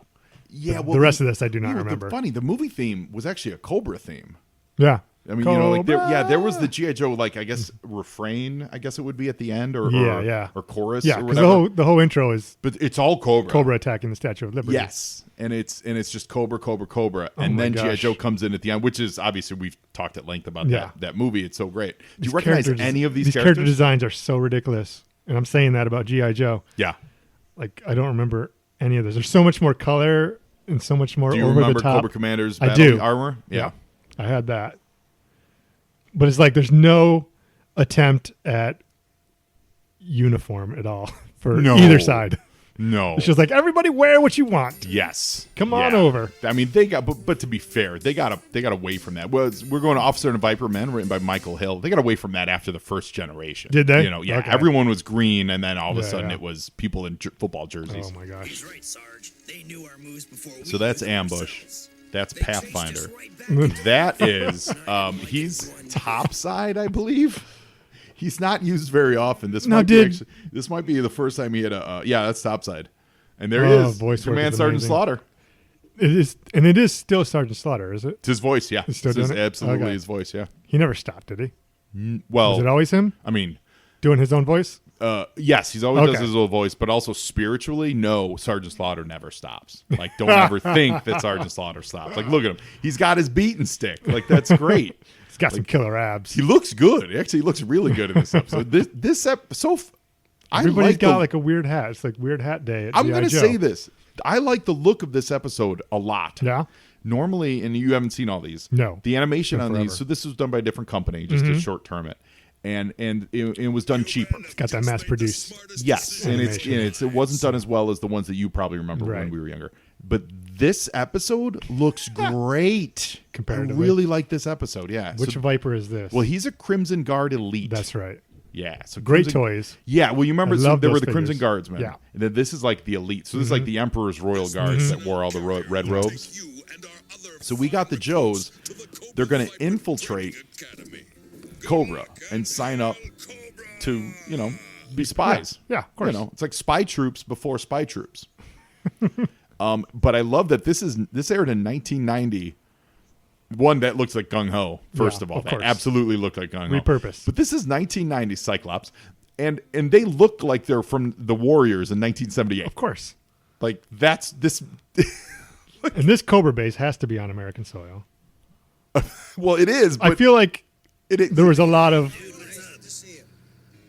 Yeah. The rest of this I do not you know, remember. Funny, the movie theme was actually a Cobra theme. Yeah. I mean, there was the G.I. Joe, like, I guess, refrain, I guess it would be at the end, or chorus, Yeah, or because whatever. the whole intro is But it's all Cobra. Cobra attacking the Statue of Liberty. Yes, and it's just Cobra, Cobra, Cobra, Oh and my then G.I. gosh. Joe comes in at the end, which is obviously we've talked at length about Yeah. that movie. It's so great. Do you These recognize characters- any of these character characters? designs are so ridiculous, and I'm saying that about G.I. Joe. Yeah. Like I don't remember any of this. There's so much more color and so much more Do you over remember the top. Cobra Commander's I battle do. armor? Yeah. I had that, but it's like there's no attempt at uniform at all for No. either side. No. It's just like everybody wear what you want. Yes. Come on Yeah. over. I mean, they got, but to be fair, they got away from that. We're going to Officer and Viperman, written by Michael Hill. They got away from that after the first generation. Did they? You know, yeah. Okay. Everyone was green, and then all of a Yeah, sudden yeah. it was people in football jerseys. Oh my gosh. He's right, Sarge. They knew our moves before we So that's knew Ambush. themselves. That's They chased Pathfinder. us right back. That is, he's topside, I believe. He's not used very often. This Now, might did- be this might be the first time he had a. Yeah, that's topside, and there he Oh, is, voice work Command is Sergeant amazing. Slaughter. It is, and it is still Sergeant Slaughter, is it? It's his voice. Yeah, He's still it's his, doing it? absolutely Okay. his voice. Yeah. He never stopped, did he? Well, Was it always him I mean, doing his own voice? yes, he's always does Okay. his own voice, but also spiritually, no, Sergeant Slaughter never stops. Like, don't ever think that Sergeant Slaughter stops. Like, look at him. He's got his beating stick. Like, that's great. He's got some killer abs. He looks good. Actually, he looks really good in this episode. Everybody's got the, like a weird hat. It's like Weird Hat Day at I'm G.I. going to Joe. say this. I like the look of this episode a lot. Yeah. Normally, and you haven't seen all these. No. The animation Been on forever. these. So this was done by a different company, just to short term it, and it was done cheaper. It's got that mass produced. Yes, and Animation. it wasn't done as well as the ones that you probably remember when Right. we were younger. But this episode looks great. I Comparatively. really like this episode. Yeah. Which So- Viper is this? well, he's a Crimson Guard elite. That's right. Yeah. So Great Crimson- toys. Yeah, well, you remember I so love there were those the Crimson figures. Guardsmen. Yeah. And then this is like the elite. So this is like the Emperor's Royal Guards that wore all the red robes. You and our other So we got the Joes. to the Cobra They're going to infiltrate Academy. Cobra and sign up to, be spies. Yeah, of course. It's like spy troops before spy troops. But I love that this aired in 1990. One that looks like Gung Ho, first Yeah, of all. of That course. absolutely looked like Gung Ho. Repurposed. But this is 1990 Cyclops. And they look like they're from the Warriors in 1978. Of course. Like, that's this. And this Cobra base has to be on American soil. Well, it is. But I feel like it, there was a lot of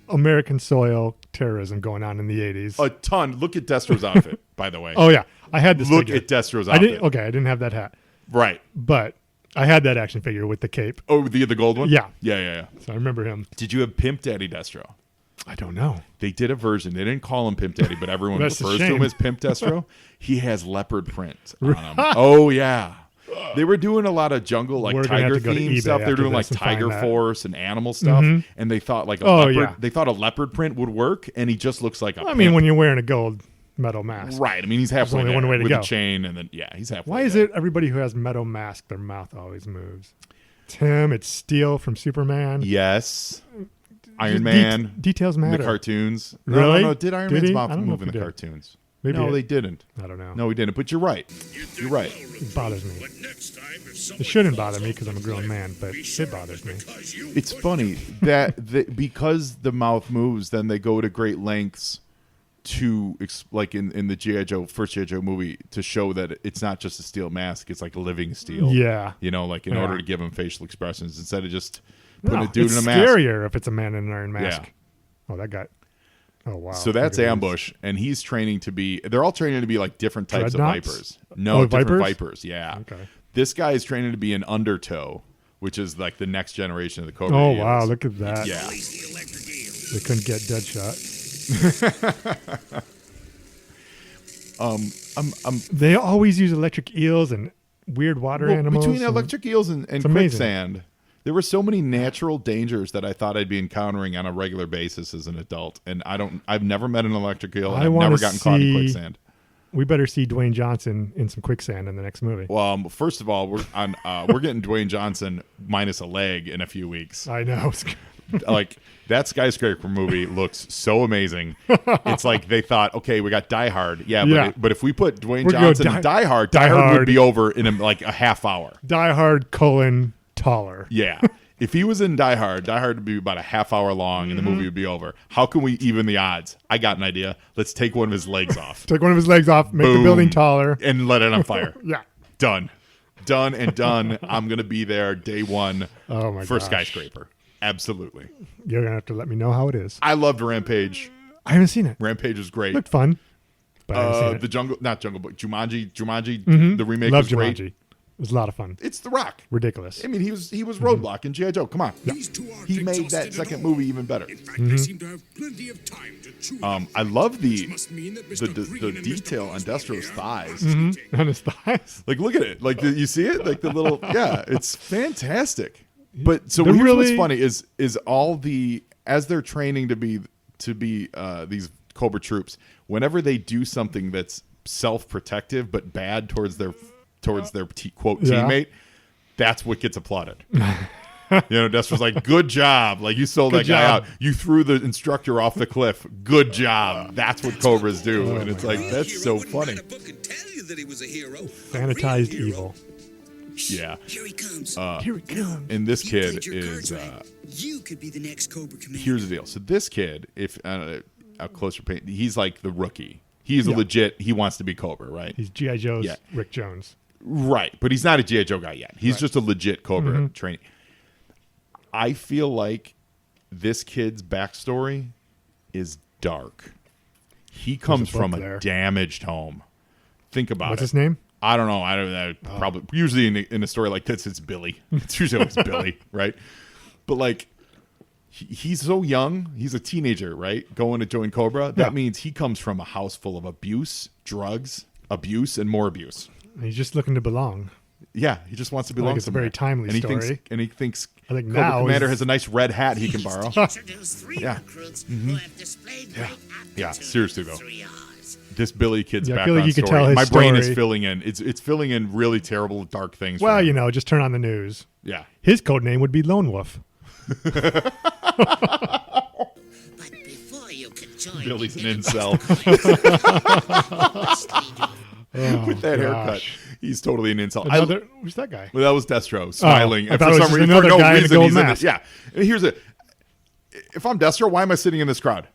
American soil terrorism going on in the 80s. a ton. Look at Destro's outfit, by the way. Oh, yeah. I had this Look figure. at Destro's I outfit. didn't, okay, I didn't have that hat. Right. But I had that action figure with the cape. Oh, the gold one? Yeah. Yeah. So I remember him. Did you have Pimp Daddy Destro? I don't know. They did a version. They didn't call him Pimp Daddy, but everyone That's a refers to him shame. as Pimp Destro. He has leopard print on him. Oh, yeah. They were doing a lot of jungle, like We're gonna have tiger to go to theme eBay stuff. They were after doing like this and find Tiger that. Force and animal stuff, and they thought like they thought a leopard print would work, and he just looks like a I mean, pimp. when you're wearing a gold metal mask. Right. I mean, he's halfway only there one way to with go. a chain, and then he's halfway. Why is there. it everybody who has metal mask, their mouth always moves? It's him. It's Steel from Superman. Yes. Iron Just Man. details In matter. the cartoons. Really? No. Did Iron Did Man's he? mouth I don't know move if in he the did. cartoons? Maybe No, it- they didn't. I don't know. No, he didn't. But you're right. You're right. It bothers me. But next time, if It someone shouldn't falls bother me off because I'm a the grown cliff, man, but be sure it bothers me. because you It's were funny that because the mouth moves, then they go to great lengths to like in the G.I. Joe first G.I. Joe movie to show that it's not just a steel mask; it's like a living steel. Yeah. you know, like in Yeah. order to give him facial expressions instead of just putting No, a dude it's in a mask. scarier if it's a man in an iron mask. Yeah. Oh, that got. Oh wow. So that's Look at Ambush, and he's training to be. They're all training to be like different types Dreadnoughts? of vipers. No, Oh, different vipers? vipers. Yeah. Okay. This guy is training to be an Undertow, which is like the next generation of the Cobra. Oh Eels. wow! Look at that. Yeah. lazy electric eel. They couldn't get Deadshot. They always use electric eels and weird water Well, animals. between and- electric eels and amazing. quicksand, there were so many natural dangers that I thought I'd be encountering on a regular basis as an adult, and I've never met an electric eel, and I I've wanna never gotten caught in see- quicksand. We better see Dwayne Johnson in some quicksand in the next movie. Well, first of all, we're getting Dwayne Johnson minus a leg in a few weeks. I know. Like that skyscraper movie looks so amazing. It's like they thought, okay, we got Die Hard, Yeah. but if we put Dwayne We're gonna Johnson in Die Hard, Die Die Hard would Hard. be over in like a half hour. Die Hard : taller. Yeah. If he was in Die Hard would be about a half hour long and the movie would be over. How can we even the odds? I got an idea. Let's take one of his legs off. Take one of his legs off, make Boom. the building taller. And let it on fire. Yeah. Done. Done and done. I'm going to be there day one Oh my for gosh. Skyscraper. Absolutely. You're gonna have to let me know how it is. I loved Rampage. I haven't seen it. Rampage was great. Looked fun, but I haven't seen it. The Jungle, not Jungle Book, Jumanji, the remake Love was great. Jumanji. It was a lot of fun. It's The Rock. Ridiculous. I mean, he was Roadblock in G.I. Joe. Come on. These two aren't He made exhausted that at second all. movie even better. In fact, they seem to have plenty of time to chew. I love the Must mean that the, Mr. the, Green the and detail Mr. on Osborne Destro's here thighs. On his thighs. Like, look at it. Like, you see it? Like the little, yeah, it's fantastic. But so They're here's what's really- funny is all the as they're training to be these Cobra troops. Whenever they do something that's self-protective but bad towards their quote Yeah. teammate, that's what gets applauded. Destro's like, good job. Like, you sold that guy job. out. You threw the instructor off the cliff. Good job. That's what Cobras do. And it's like, Real that's hero so wouldn't funny. write a book and tell you that he was a hero. A Sanitized real hero. evil. Yeah. Here he comes. Here it comes. And this You kid played your is cards right. You could be the next Cobra Commander. here's the deal. So this kid, if a closer paint, he's like the rookie. He's a Yeah. legit. He wants to be Cobra, right? He's G.I. Joe's Yeah. Rick Jones. Right, but he's not a G.I. Joe guy yet. He's just a legit Cobra training. I feel like this kid's backstory is dark. He comes book from a there. damaged home. Think about What's it. his name? I don't know. I don't know. Probably usually in a story like this, it's Billy. It's usually always Billy, right? But like, he's so young. He's a teenager, right? Going to join Cobra. That Yeah. means he comes from a house full of abuse, drugs, abuse, and more abuse. He's just looking to belong. Yeah, he just wants to belong. it's a somewhere. very timely and he story. Thinks I think Cobra now Commander is- has a nice red hat he can borrow. Introduce three Yeah. recruits who have displayed great Yeah, aptitude seriously, though. in 3 hours. This Billy kid's Yeah, I feel background like you could story. tell his My brain is story. filling in. It's filling in really terrible, dark things. for Well, him. just turn on the news. Yeah. His code name would be Lone Wolf. But before you can join Billy's the an Enterprise incel. must lead you Oh, With that haircut, gosh. he's totally an insult. Another, who's that guy? Well, that was Destro smiling, I and thought for it was some just reason, another for no guy in a reason, gold he's in mask. it. Yeah, and here's it. If I'm Destro, why am I sitting in this crowd?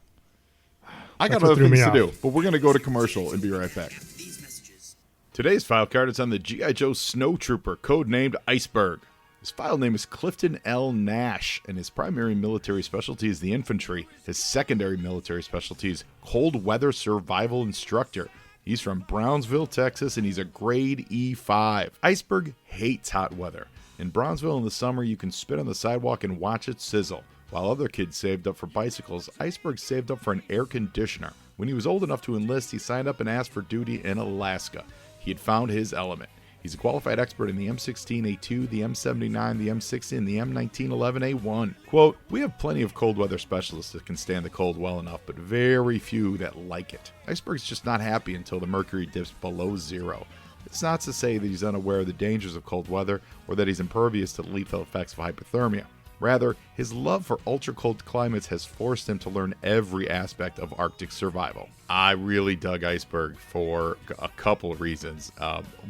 I got That's what other threw me things to off. do, but we're gonna go to commercial and be right back. these messages. Today's file card is on the G.I. Joe Snow Trooper, codenamed Iceberg. His file name is Clifton L. Nash, and his primary military specialty is the infantry. His secondary military specialty is cold weather survival instructor. He's from Brownsville, Texas, and he's a grade E5. Iceberg hates hot weather. In Brownsville in the summer, you can spit on the sidewalk and watch it sizzle. While other kids saved up for bicycles, Iceberg saved up for an air conditioner. When he was old enough to enlist, he signed up and asked for duty in Alaska. He had found his element. He's a qualified expert in the M16A2, the M79, the M60, and the M1911A1. Quote, we have plenty of cold weather specialists that can stand the cold well enough, but very few that like it. Iceberg's just not happy until the mercury dips below zero. It's not to say that he's unaware of the dangers of cold weather or that he's impervious to the lethal effects of hypothermia. Rather, his love for ultra-cold climates has forced him to learn every aspect of Arctic survival. I really dug Iceberg for a couple of reasons.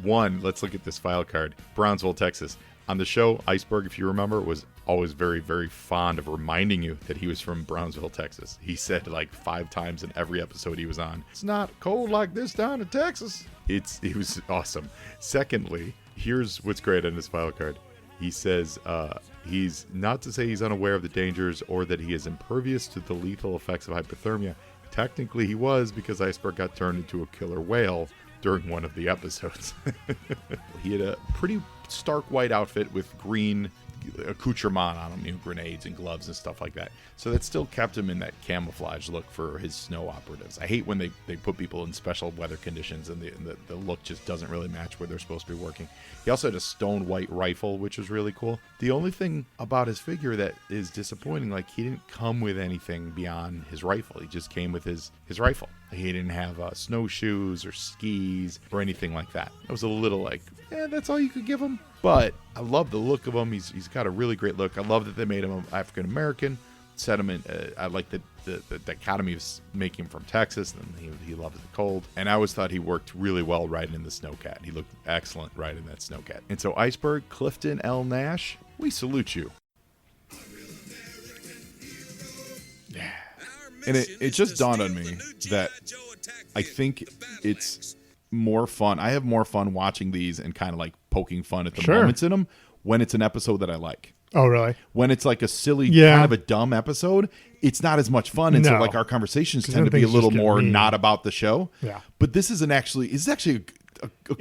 One, let's look at this file card. Brownsville, Texas. On the show, Iceberg, if you remember, was always very, very fond of reminding you that he was from Brownsville, Texas. He said like 5 times in every episode he was on, it's not cold like this down in Texas. It was awesome. Secondly, here's what's great on this file card. He says he's not to say he's unaware of the dangers or that he is impervious to the lethal effects of hypothermia. Technically, he was, because Iceberg got turned into a killer whale during one of the episodes. He had a pretty stark white outfit with green accoutrement on him, grenades and gloves and stuff like that. So that still kept him in that camouflage look for his snow operatives. I hate when they put people in special weather conditions and the look just doesn't really match where they're supposed to be working. He also had a stone white rifle, which was really cool. The only thing about his figure that is disappointing, like he didn't come with anything beyond his rifle. He just came with his rifle. He didn't have snowshoes or skis or anything like that. It was a little like, that's all you could give him. But I love the look of him. He's got a really great look. I love that they made him African American. Set him in. I like the dichotomy of making him from Texas, and he loves the cold. And I always thought he worked really well riding in the Snowcat. He looked excellent riding that Snowcat. And so Iceberg, Clifton L. Nash, we salute you. Yeah. And it just dawned on me that I think it's more fun. I have more fun watching these and kind of like poking fun at the moments in them when it's an episode that I like. Oh, really? When it's like a silly, kind of a dumb episode, it's not as much fun. And so like our conversations tend to be a little more not about the show. Yeah. But this is actually a cool episode.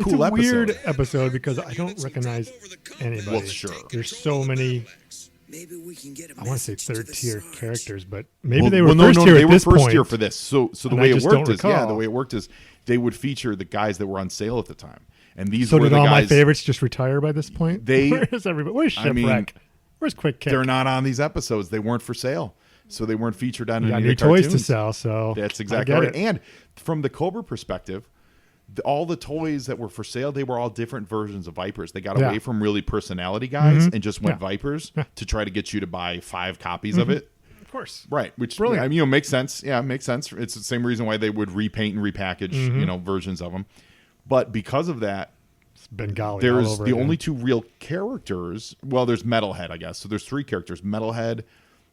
It's a weird episode because I don't recognize anybody. Well, sure. There's so many, Maybe we can get a I want to say message to the third-tier sun. characters, but maybe they were first tier at this point. They were first tier for this. So the way it worked is they would feature the guys that were on sale at the time. And these were the guys. So did all my favorites just retire by this point? Where's everybody? Where's Shipwreck? Where's Quick Kick? They're not on these episodes. They weren't for sale. So they weren't featured on any of the new cartoons. toys to sell, so that's exactly right. And from the Cobra perspective, all the toys that were for sale, they were all different versions of Vipers. They got away from really personality guys and just went Vipers to try to get you to buy 5 copies of it. Of course. Right. Which makes sense. Yeah, it makes sense. It's the same reason why they would repaint and repackage, versions of them. But because of that, Bengali. There's the only 2 real characters. Well, there's Metalhead, I guess. So there's 3 characters: Metalhead,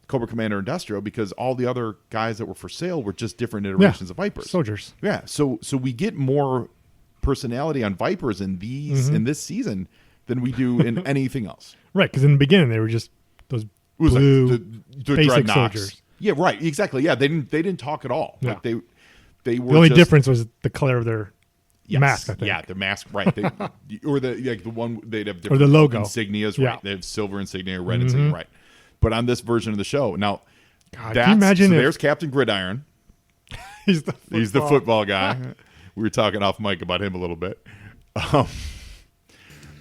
Cobra Commander, and Destro. Because all the other guys that were for sale were just different iterations of Vipers, soldiers. Yeah. So we get more personality on Vipers in these in this season than we do in anything else. Right. Because in the beginning they were just those blue the basic soldiers. Yeah. Right. Exactly. Yeah. They didn't talk at all. Yeah. Like they were. The only difference was the color of their. Yes. Mask, I think. Yeah, the mask, right? Or the one they'd have different or the logo insignias, right? They have silver insignia, red insignia, right? But on this version of the show, now, God, can you imagine there's Captain Gridiron. He's the football guy. We were talking off mic about him a little bit.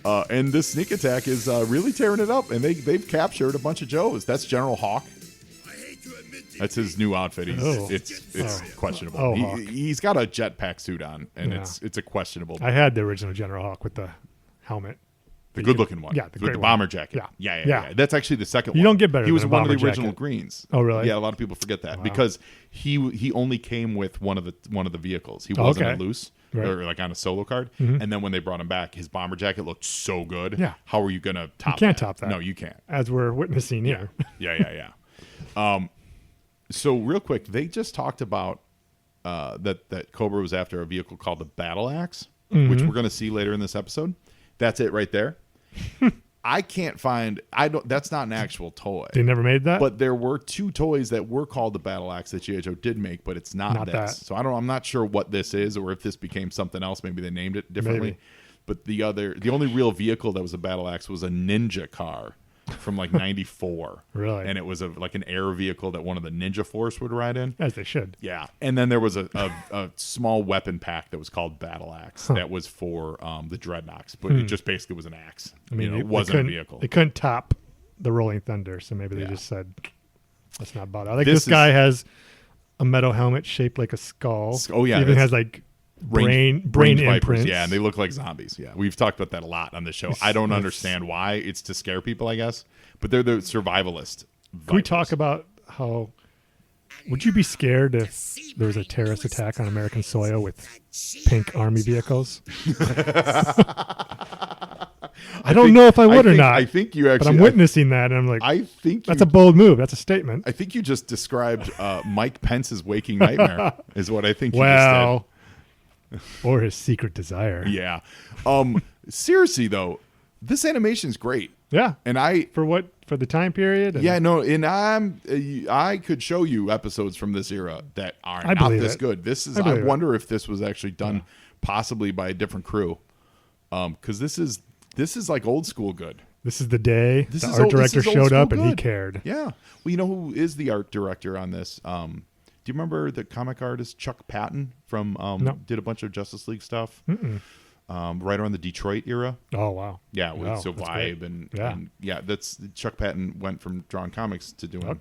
And this sneak attack is really tearing it up, and they've captured a bunch of Joes. That's General Hawk. That's his new outfit. It's questionable. He's got a jetpack suit on, and it's a questionable. I had the original General Hawk with the helmet. The good-looking one. Yeah, with the bomber jacket. Yeah. That's actually the second one. You don't get better. He was than one of the jacket. original greens. Oh, really? Yeah, a lot of people forget that because he only came with one of the vehicles. He wasn't a loose or like on a solo card. And then when they brought him back, his bomber jacket looked so good. Yeah. How are you going to top? You can't top that. No, you can't. As we're witnessing here. Yeah. So real quick, they just talked about that Cobra was after a vehicle called the Battle Axe, which we're going to see later in this episode. That's it right there. I can't find. That's not an actual toy. They never made that. But there were 2 toys that were called the Battle Axe that G.I. Joe did make, but it's not this. That. So I'm not sure what this is, or if this became something else. Maybe they named it differently. Maybe. But the only real vehicle that was a battle axe was a ninja car from like 94. Really? And it was like an air vehicle that one of the Ninja Force would ride in. As they should. Yeah. And then there was a small weapon pack that was called Battle Axe that was for the Dreadnoks, but it just basically was an axe. I mean, it wasn't a vehicle. They couldn't top the Rolling Thunder, so maybe they just said, let's not bother. Like This this guy has a metal helmet shaped like a skull. Oh, yeah, He even that's- has like Range brain Vipers, imprints. yeah, and they look like zombies. Yeah, we've talked about that a lot on the show. I don't understand why. It's to scare people, I guess. But they're the survivalist. Can we talk about how? Would you be scared if there was a terrorist attack on American soil with pink army vehicles? I don't know if I would or not. I think you actually. but I'm witnessing that, and I'm like, I think that's a bold move. That's a statement. I think you just described Mike Pence's waking nightmare. Is what I think. Well, or his secret desire. Yeah. Seriously though, this animation's great. Yeah. And For the time period? And yeah, no, and I could show you episodes from this era that are I not believe this it. good. This is I I believe it. wonder if this was actually done possibly by a different crew. Cuz this is like old school good. This is the day This the is art old- this director is old showed up school and he good. cared. Yeah. Well, you know who is the art director on this? Do you remember the comic artist Chuck Patton from No. did a bunch of Justice League stuff? Right around the Detroit era. Oh, wow. Yeah, with Wow, so that's Vibe great. and that's Chuck Patton went from drawing comics to doing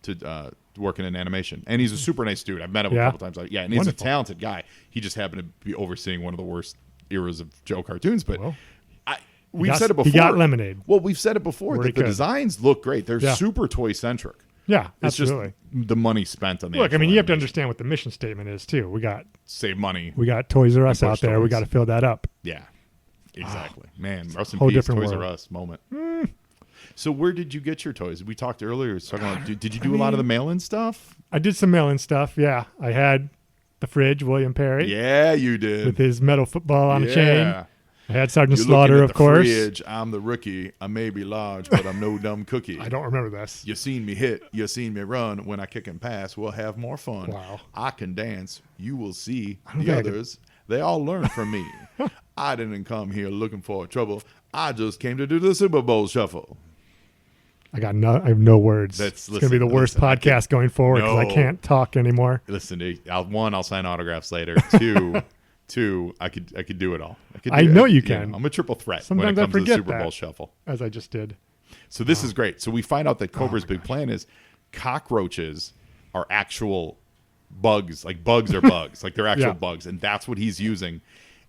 to working in animation, and he's a super nice dude. I've met him a Yeah. couple times. Like, and he's Wonderful. a talented guy. He just happened to be overseeing one of the worst eras of Joe cartoons, but. Well, We've got- said it before. he got lemonade. Well, we've said it before Where that he the could. designs look great. They're Yeah. super toy centric. Yeah, It's absolutely. just the money spent on the. Look, I actual mean, you have to animation. understand what the mission statement is too. We got Save money. Toys R Us push out there. We toys. got to fill that up. Yeah, exactly. Man, rest in Whole peace, different Toys world. R Us moment. So where did you get your toys? We talked earlier. Talking about, did you do a lot of the mail-in stuff? I did some mail-in stuff. Yeah, I had the fridge, William Perry, Yeah, you did. with his metal football on a chain. Yeah. I had Sergeant You're Slaughter, looking at of the course. Fridge. I'm the rookie. I may be large, but I'm no dumb cookie. I don't remember this. You seen me hit, you seen me run. When I kick and pass, we'll have more fun. Wow. I can dance. You will see don't the think I could- others. They all learn from me. I didn't come here looking for trouble. I just came to do the Super Bowl shuffle. I have no words. That's- It's going to be the listen, worst listen, I podcast going forward because I No. can't talk anymore. Listen, I'll sign autographs later. Two, I could do it all. I know you can. I'm a triple threat Sometimes when I it comes to the forget Super Bowl that. shuffle. As I just did. So this is great. So we find out that Cobra's big plan is cockroaches are actual bugs. Like bugs are bugs. Like they're actual Yeah. bugs. And that's what he's using.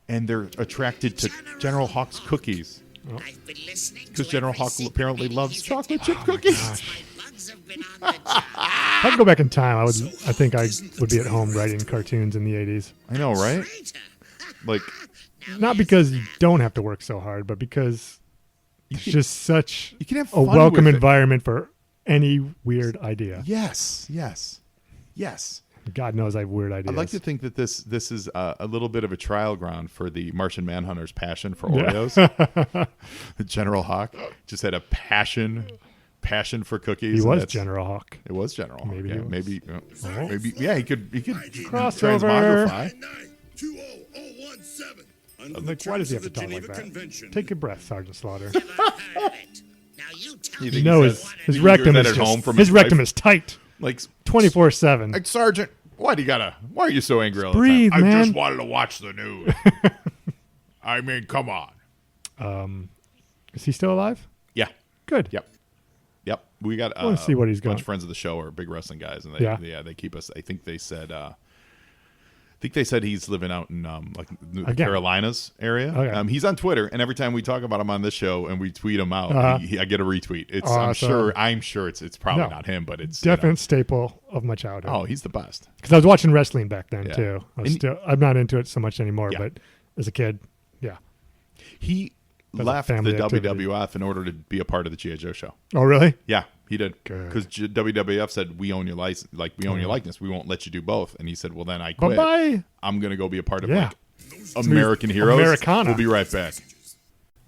And they're attracted to General Hawk's cookies. I've been listening to Because General every Hawk secret apparently meeting loves he's chocolate attended chip cookies. since my bugs have been on the job. If I could go back in time, I think I would be at home writing cartoons in the 80s. I know, right? Traitor. Like, Not because you don't have to work so hard, but because it's just such you can have a fun welcome with it. environment for any weird idea. yes. God knows I have weird ideas. I'd like to think that this is a little bit of a trial ground for the Martian Manhunter's passion for Oreos. General Hawk just had a passion for cookies. He and was that's- General Hawk. It was General Hawk. Maybe yeah, he was. maybe. Yeah, he could Crossover. transmogrify. 20017. I'm like, why does he have to talk like that? Take a breath, Sergeant Slaughter. Never heard it. Now you tell You me. think No, he his says- his you hear rectum that is at home just, from his rectum wife? is tight, Like 24/7. Like, Sergeant, why are you so angry all Breathe, the time? I man. just wanted to watch the news. I mean, come on. Is he still alive? Yeah. Good. Yep. We got I wanna see what he's a bunch got. of friends of the show are big wrestling guys, and they keep us. I think they said he's living out in like the Again. Carolinas area. Okay. He's on Twitter, and every time we talk about him on this show and we tweet him out, I get a retweet. It's Awesome. I'm sure it's probably No. not him, but it's Definite staple of my childhood. Oh, he's the best. Because I was watching wrestling back then Yeah. too. And- I'm not into it so much anymore, Yeah. but as a kid, yeah. He That's a left the family activity. WWF in order to be a part of the G.I. Joe show. Oh, really? Yeah, he did. Good. Because WWF said, we own your license, like we own your likeness. We won't let you do both. And he said, well, then I quit. Bye-bye. I'm going to go be a part of Yeah. like American Heroes. Americana. We'll be right back.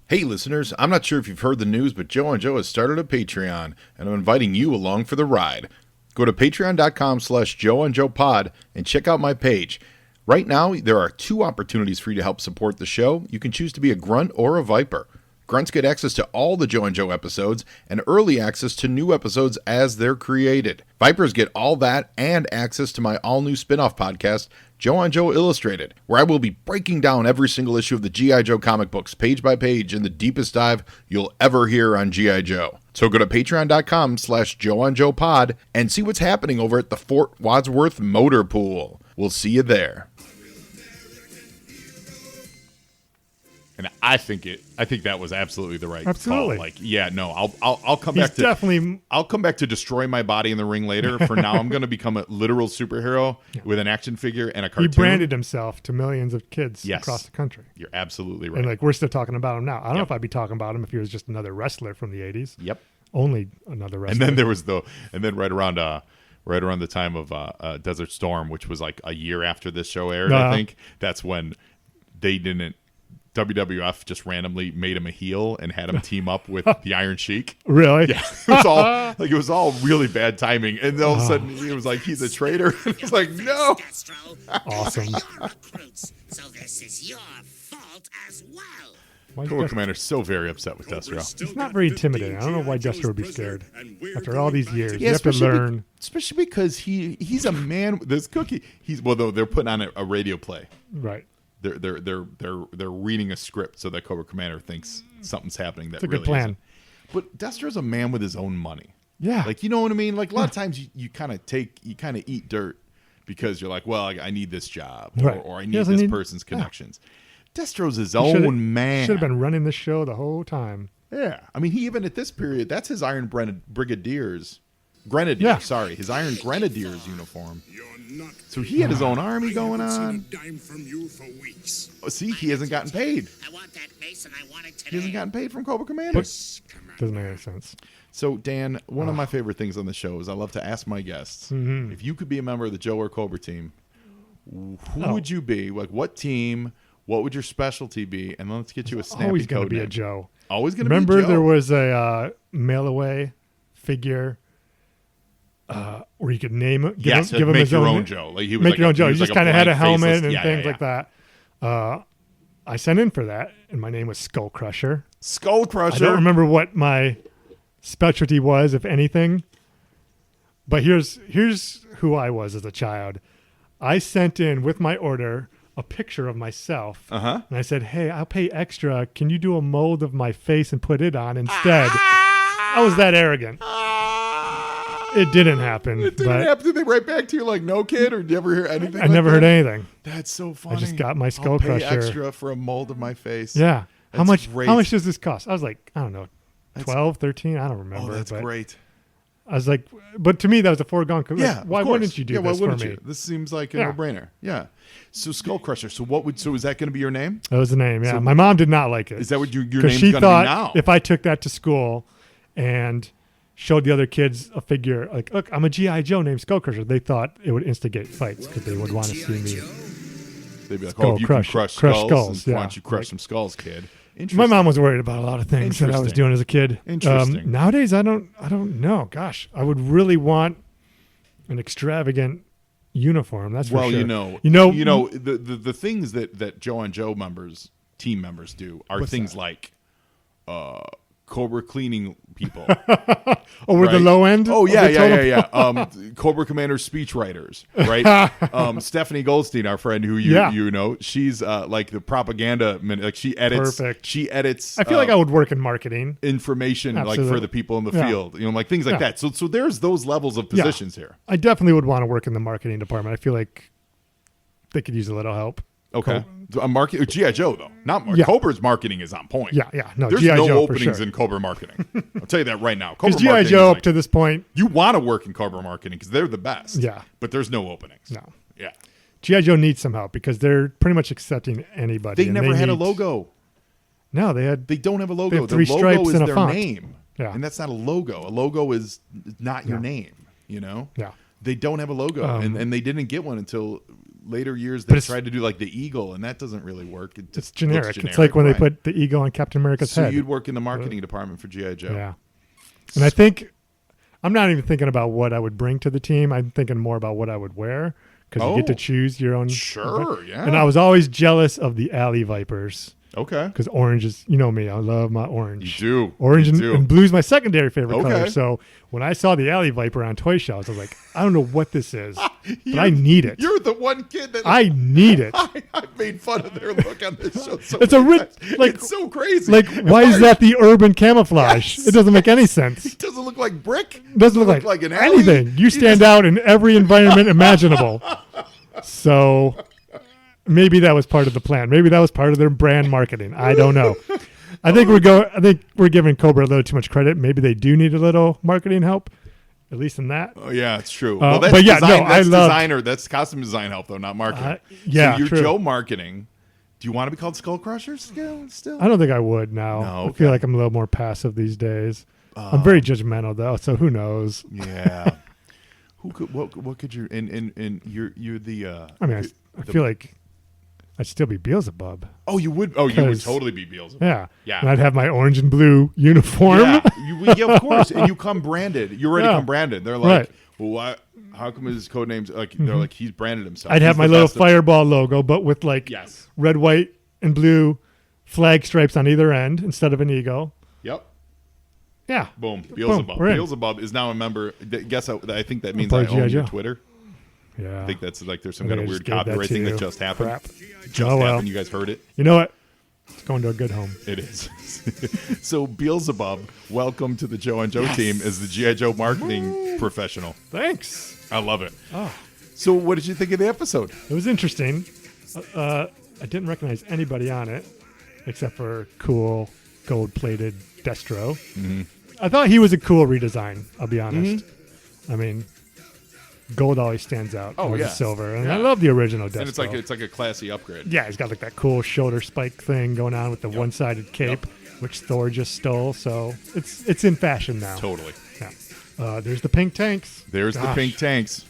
Hey, listeners, I'm not sure if you've heard the news, but Joe and Joe has started a Patreon, and I'm inviting you along for the ride. Go to patreon.com/JoeandJoePod and check out my page. Right now, there are 2 opportunities for you to help support the show. You can choose to be a Grunt or a Viper. Grunts get access to all the Joe and Joe episodes and early access to new episodes as they're created. Vipers get all that and access to my all-new spin-off podcast, Joe on Joe Illustrated, where I will be breaking down every single issue of the G.I. Joe comic books page by page in the deepest dive you'll ever hear on G.I. Joe. So go to patreon.com/JoeOnJoePod and see what's happening over at the Fort Wadsworth Motor Pool. We'll see you there. And I think that was absolutely the right Absolutely. call. Like, yeah, no, I'll come He's back to definitely. I'll come back to destroy my body in the ring later. For now, I'm going to become a literal superhero with an action figure and a He cartoon. branded himself to millions of kids across the country. You're absolutely right. And like we're still talking about him now. I don't know if I'd be talking about him if he was just another wrestler from the 80s. Yep. Only another wrestler. And then there was right around the time of Desert Storm, which was like a year after this show aired, I think. That's when WWF just randomly made him a heel and had him team up with the Iron Sheik. Really? Yeah. It was all really bad timing. And then all of a sudden it was like, he's a traitor. It's like, no. Awesome. So this is your fault as well. Cobra Commander's so very upset with Destro. It's not very intimidating. I don't know why Destro would be scared. After all these years, Yeah, you have to learn. Especially because he's a man. This Cookie, they're putting on a radio play. Right. They're reading a script so that Cobra Commander thinks something's happening that It's a really good plan. isn't. But Destro's a man with his own money. Yeah. Like, you know what I mean? Like a lot of times you kind of eat dirt because you're like, well, I need this job or I need this person's connections. Destro's his own man. Should have been running the show the whole time. Yeah. I mean, he even at this period, that's his Iron Grenadiers, his Iron Grenadiers uniform. So he had his own army going on. See, he hasn't gotten paid. I want that mace and I want it today. He hasn't gotten paid from Cobra Commander. Doesn't make any sense. So, Dan, one of my favorite things on the show is I love to ask my guests, if you could be a member of the Joe or Cobra team, who would you be? Like, what team? What would your specialty be? And let's get you a snappy Always going to code be name. a Joe. Always going to be a Joe. Remember there was a mail-away figure where you could name it, give him his own Joe. Like he was make like your own Joe. He was just like kind of had a blank, helmet faceless- and things like that. I sent in for that, and my name was Skull Crusher. Skull I Crusher. don't remember what my specialty was, if anything. But here's who I was as a child. I sent in with my order a picture of myself, and I said, "Hey, I'll pay extra. Can you do a mold of my face and put it on instead?" I was that arrogant. It didn't happen. It didn't happen. Did they write back to you like, no, kid? Or did you ever hear anything? I never heard anything. That's so funny. I just got my Skull I'll pay Crusher. extra for a mold of my face. Yeah. How That's much? great. How much does this cost? I was like, I don't know, 12, 13. I don't remember. Oh, that's but great. I was like, but to me, that was a foregone conclusion. Yeah. Like, why of course. wouldn't you do why this for wouldn't me? you? This seems like a Yeah. no-brainer. Yeah. So Skull Crusher. So is that going to be your name? That was the name. Yeah. So- My mom did not like it. Is that what your Because name's she going to be thought now? if I took that to school and showed the other kids a figure, like, look, I'm a G.I. Joe named Skull Crusher, they thought it would instigate fights because they would want to see me. They'd be like, Skull oh, if you Crush- can crush crush skulls, skulls, then why yeah. don't you crush Like- some skulls, kid? Interesting. My mom was worried about a lot of things that I was Interesting. doing as a kid. Interesting. Nowadays, I don't know. Gosh, I would really want an extravagant uniform. That's for Well, sure. you know, the things that Joe and Joe team members do are What's things that? like Cobra cleaning people. Oh, we're the right? low end. Oh of yeah, the yeah, totem yeah, yeah. Cobra Commander speech writers, right? Stephanie Goldstein, our friend who you know, she's like the propaganda. Like she edits. Perfect. She edits. I feel like I would work in marketing. information like for Absolutely. the people in the Yeah. field, you know, like things like Yeah. that. So there's those levels of positions here. I definitely would want to work in the marketing department. I feel like they could use a little help. Okay, a market G.I. Joe though, not Yeah. Cobra's marketing is on point. Yeah, yeah. No, There's G.I. no Joe for openings sure. in Cobra marketing. I'll tell you that right now. Cobra Because G.I. marketing Joe is up like- to this point, you want to work in Cobra marketing because they're the best. Yeah. but there's no openings. no. Yeah, G.I. Joe needs some help because they're pretty much accepting anybody. they and never had a need- logo. No, they had. They don't have a logo. They have Their 3 logo stripes is and a their font. name. Yeah. And that's not a logo. A logo is not your No. name, you know? Yeah. They don't have a logo. And they didn't get one until later years. But They it's- tried to do like the eagle, and that doesn't really work. It It's just generic. looks It's like when right. they put the eagle on Captain America's So head. you'd work in the marketing department for G.I. Joe. Yeah. And I think I'm not even thinking about what I would bring to the team. I'm thinking more about what I would wear because you get to choose your own. Sure, yeah. And I was always jealous of the alley vipers. Okay. Because orange is, you know me, I love my orange. You do. Orange You and, do. and blue is my secondary favorite Okay. color. So when I saw the alley viper on toy shelves, I was like, I don't know what this is, but I need it. You're the one kid that I need it. I made fun of their look on this show. So It's a many rich, times. like, it's so crazy. like why is that the urban camouflage? Yes. It doesn't make any sense. It doesn't look like brick. It doesn't look like an alley. anything. You stand out in every environment imaginable. So maybe that was part of the plan. Maybe that was part of their brand marketing. I don't know. I think we're giving Cobra a little too much credit. Maybe they do need a little marketing help, at least in that. Oh yeah, it's true. Well, that's but yeah, design, no, that's I love designer. That's costume design help though, not marketing. yeah, so you're true. Joe marketing. Do you want to be called Skull Crusher still? I don't think I would now. No, I okay. feel like I'm a little more passive these days. I'm very judgmental though, so who knows? Yeah. Who could? What could you? And you're the. I mean, I feel like I'd still be Beelzebub. Oh, you would. Oh, you would 'Cause- totally be Beals. Yeah. Yeah. And I'd have my orange and blue uniform. Yeah, of course. And you come branded. You already Yeah. come branded. They're like, Right. well, why? How come his code name's like? They're like, he's branded himself. I'd have He's my the little best of- fireball logo, but with like Yes. red, white, and blue flag stripes on either end instead of an eagle. Yep. Yeah. Boom. Beelzebub. we're in. Beelzebub is now a member. Guess I think that means part I of G.I. own your Joe. Twitter. Yeah. I think that's like there's some I kind think of I weird just gave that copyright to thing you. that just happened. Crap. Just Oh, well. happened. You guys heard it. You know what? It's going to a good home. It is. So Beelzebub, welcome to the Joe and Joe team as the G.I. Joe marketing professional. Thanks. I love it. Oh, So what did you think of the episode? it was interesting. I didn't recognize anybody on it except for cool gold-plated Destro. Mm-hmm. I thought he was a cool redesign, I'll be honest. I mean, gold always stands out over yeah. the silver. And Yeah. I love the original Destro. And it's like a classy upgrade. Yeah, he's got like that cool shoulder spike thing going on with the one-sided cape, which Thor just stole. So it's in fashion now. Totally. Yeah. There's the pink tanks. There's the Gosh. pink tanks.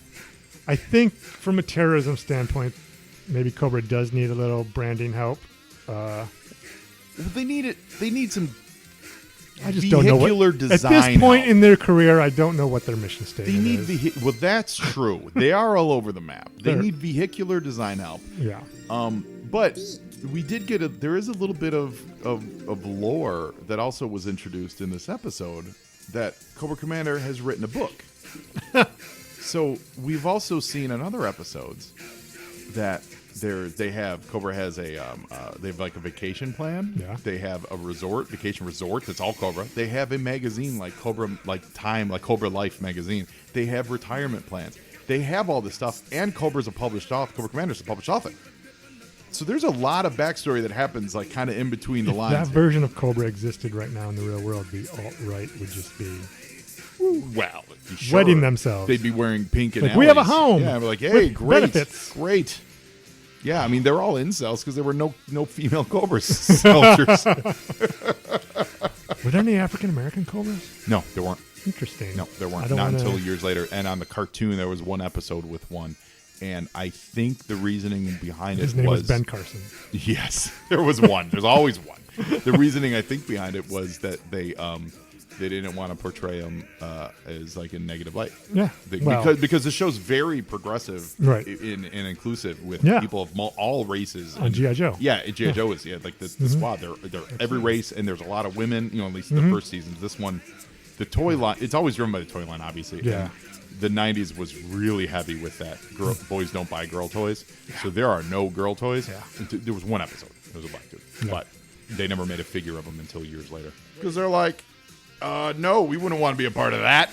I think from a terrorism standpoint, maybe Cobra does need a little branding help. They need it. They need some. I just don't know vehicular what. At design this point help. in their career, I don't know what their mission They statement need is. well, that's true. They are all over the map. They They're- need vehicular design help. Yeah. But we did get there is a little bit of lore that also was introduced in this episode that Cobra Commander has written a book. So we've also seen in other episodes that Cobra has they have like a vacation plan. Yeah. They have a vacation resort that's all Cobra. They have a magazine like Cobra, like Time, like Cobra Life magazine. They have retirement plans. They have all this stuff, and Cobra Commander's a published author. So there's a lot of backstory that happens like kind of in between the If lines. that version of Cobra existed right now in the real world, the alt-right would just be Well, sure, wedding themselves. They'd be wearing pink and Like, we have a alleys. home Yeah, we're like, hey, with great, benefits. great. Yeah, I mean they're all incels because there were no female Cobra soldiers. Were there any African American Cobras? No, there weren't. Interesting. No, there I weren't. don't Not wanna- until years later. And on the cartoon, there was one episode with one. And I think the reasoning behind His it name was Ben Carson. Yes, there was one. There's always one. The reasoning I think behind it was that they didn't want to portray him as like in negative light. Yeah. Well, Because the show's very progressive, Right. and inclusive with Yeah. people of all races. on G.I. Joe. Yeah, G.I. Joe is like the squad. They're every race, and there's a lot of women. You know, at least in the first seasons. This one, the toy line. It's always driven by the toy line, obviously. Yeah. And the '90s was really heavy with that. Boys don't buy girl toys, so there are no girl toys. Yeah. There was one episode. There was a black dude, Yeah. but they never made a figure of him until years later because they're like, no, we wouldn't want to be a part of that.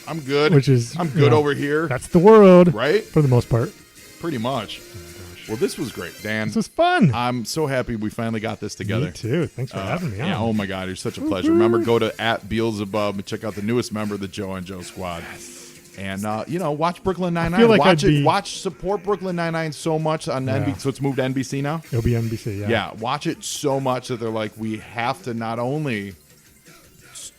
I'm good. I'm good over here. That's the world, Right? For the most part. Pretty much. Well, this was great, Dan. This was fun. I'm so happy we finally got this together. Me too. Thanks for having me on. Yeah, oh my God, you're such a pleasure. Remember, go to @Beelzebub and check out the newest member of the Joe and Joe Squad. And watch Brooklyn Nine-Nine. feel like Support Brooklyn Nine-Nine so much on NBC. So it's moved to NBC now. It'll be NBC. Yeah. Yeah, watch it so much that they're like, we have to not only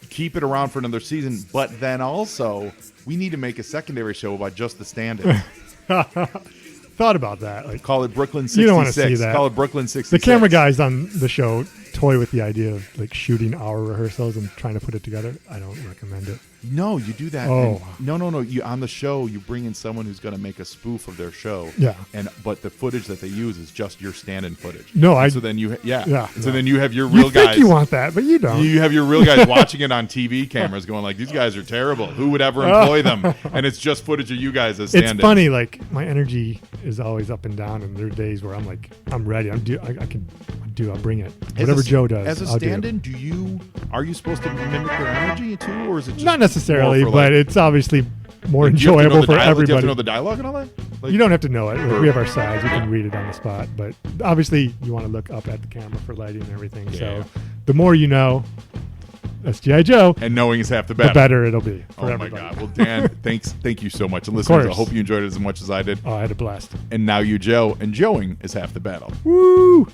keep it around for another season, but then also we need to make a secondary show about just the stand-ins. Thought about that. Like Call it Brooklyn 66. You don't wanna see that. Call it Brooklyn 66. the camera guys on the show toy with the idea of like shooting our rehearsals and trying to put it together, I don't recommend it. No, you do that. Oh. No. You on the show, you bring in someone who's going to make a spoof of their show. Yeah. But the footage that they use is just your stand-in footage. No, And so then you So no. then you have your You real think guys. you want that, but you don't. You have your real guys watching it on TV cameras, going like, "These guys are terrible. Who would ever employ them?" And it's just footage of you guys as stand-in. It's funny, like my energy is always up and down, and there are days where I'm like, I'm ready. I'll bring it. Whatever Joe does. As a I'll do it. stand-in, are you supposed to mimic their energy too, or is it just Not necessarily, more for, but like, it's obviously more do you have to know enjoyable the for dialogue? Do you have everybody. to know the dialogue and all that? Like, You don't have to know it. Like, we have our sides. You can read it on the spot. But obviously, you want to look up at the camera for lighting and everything. Yeah. So the more you know, that's G.I. Joe, and knowing is half the the battle. better it'll be for Oh my everybody. God! Well, Dan, thank you so much, and listeners, I course. hope you enjoyed it as much as I did. Oh, I had a blast. And now you, Joe, and Joeing is half the battle. Woo!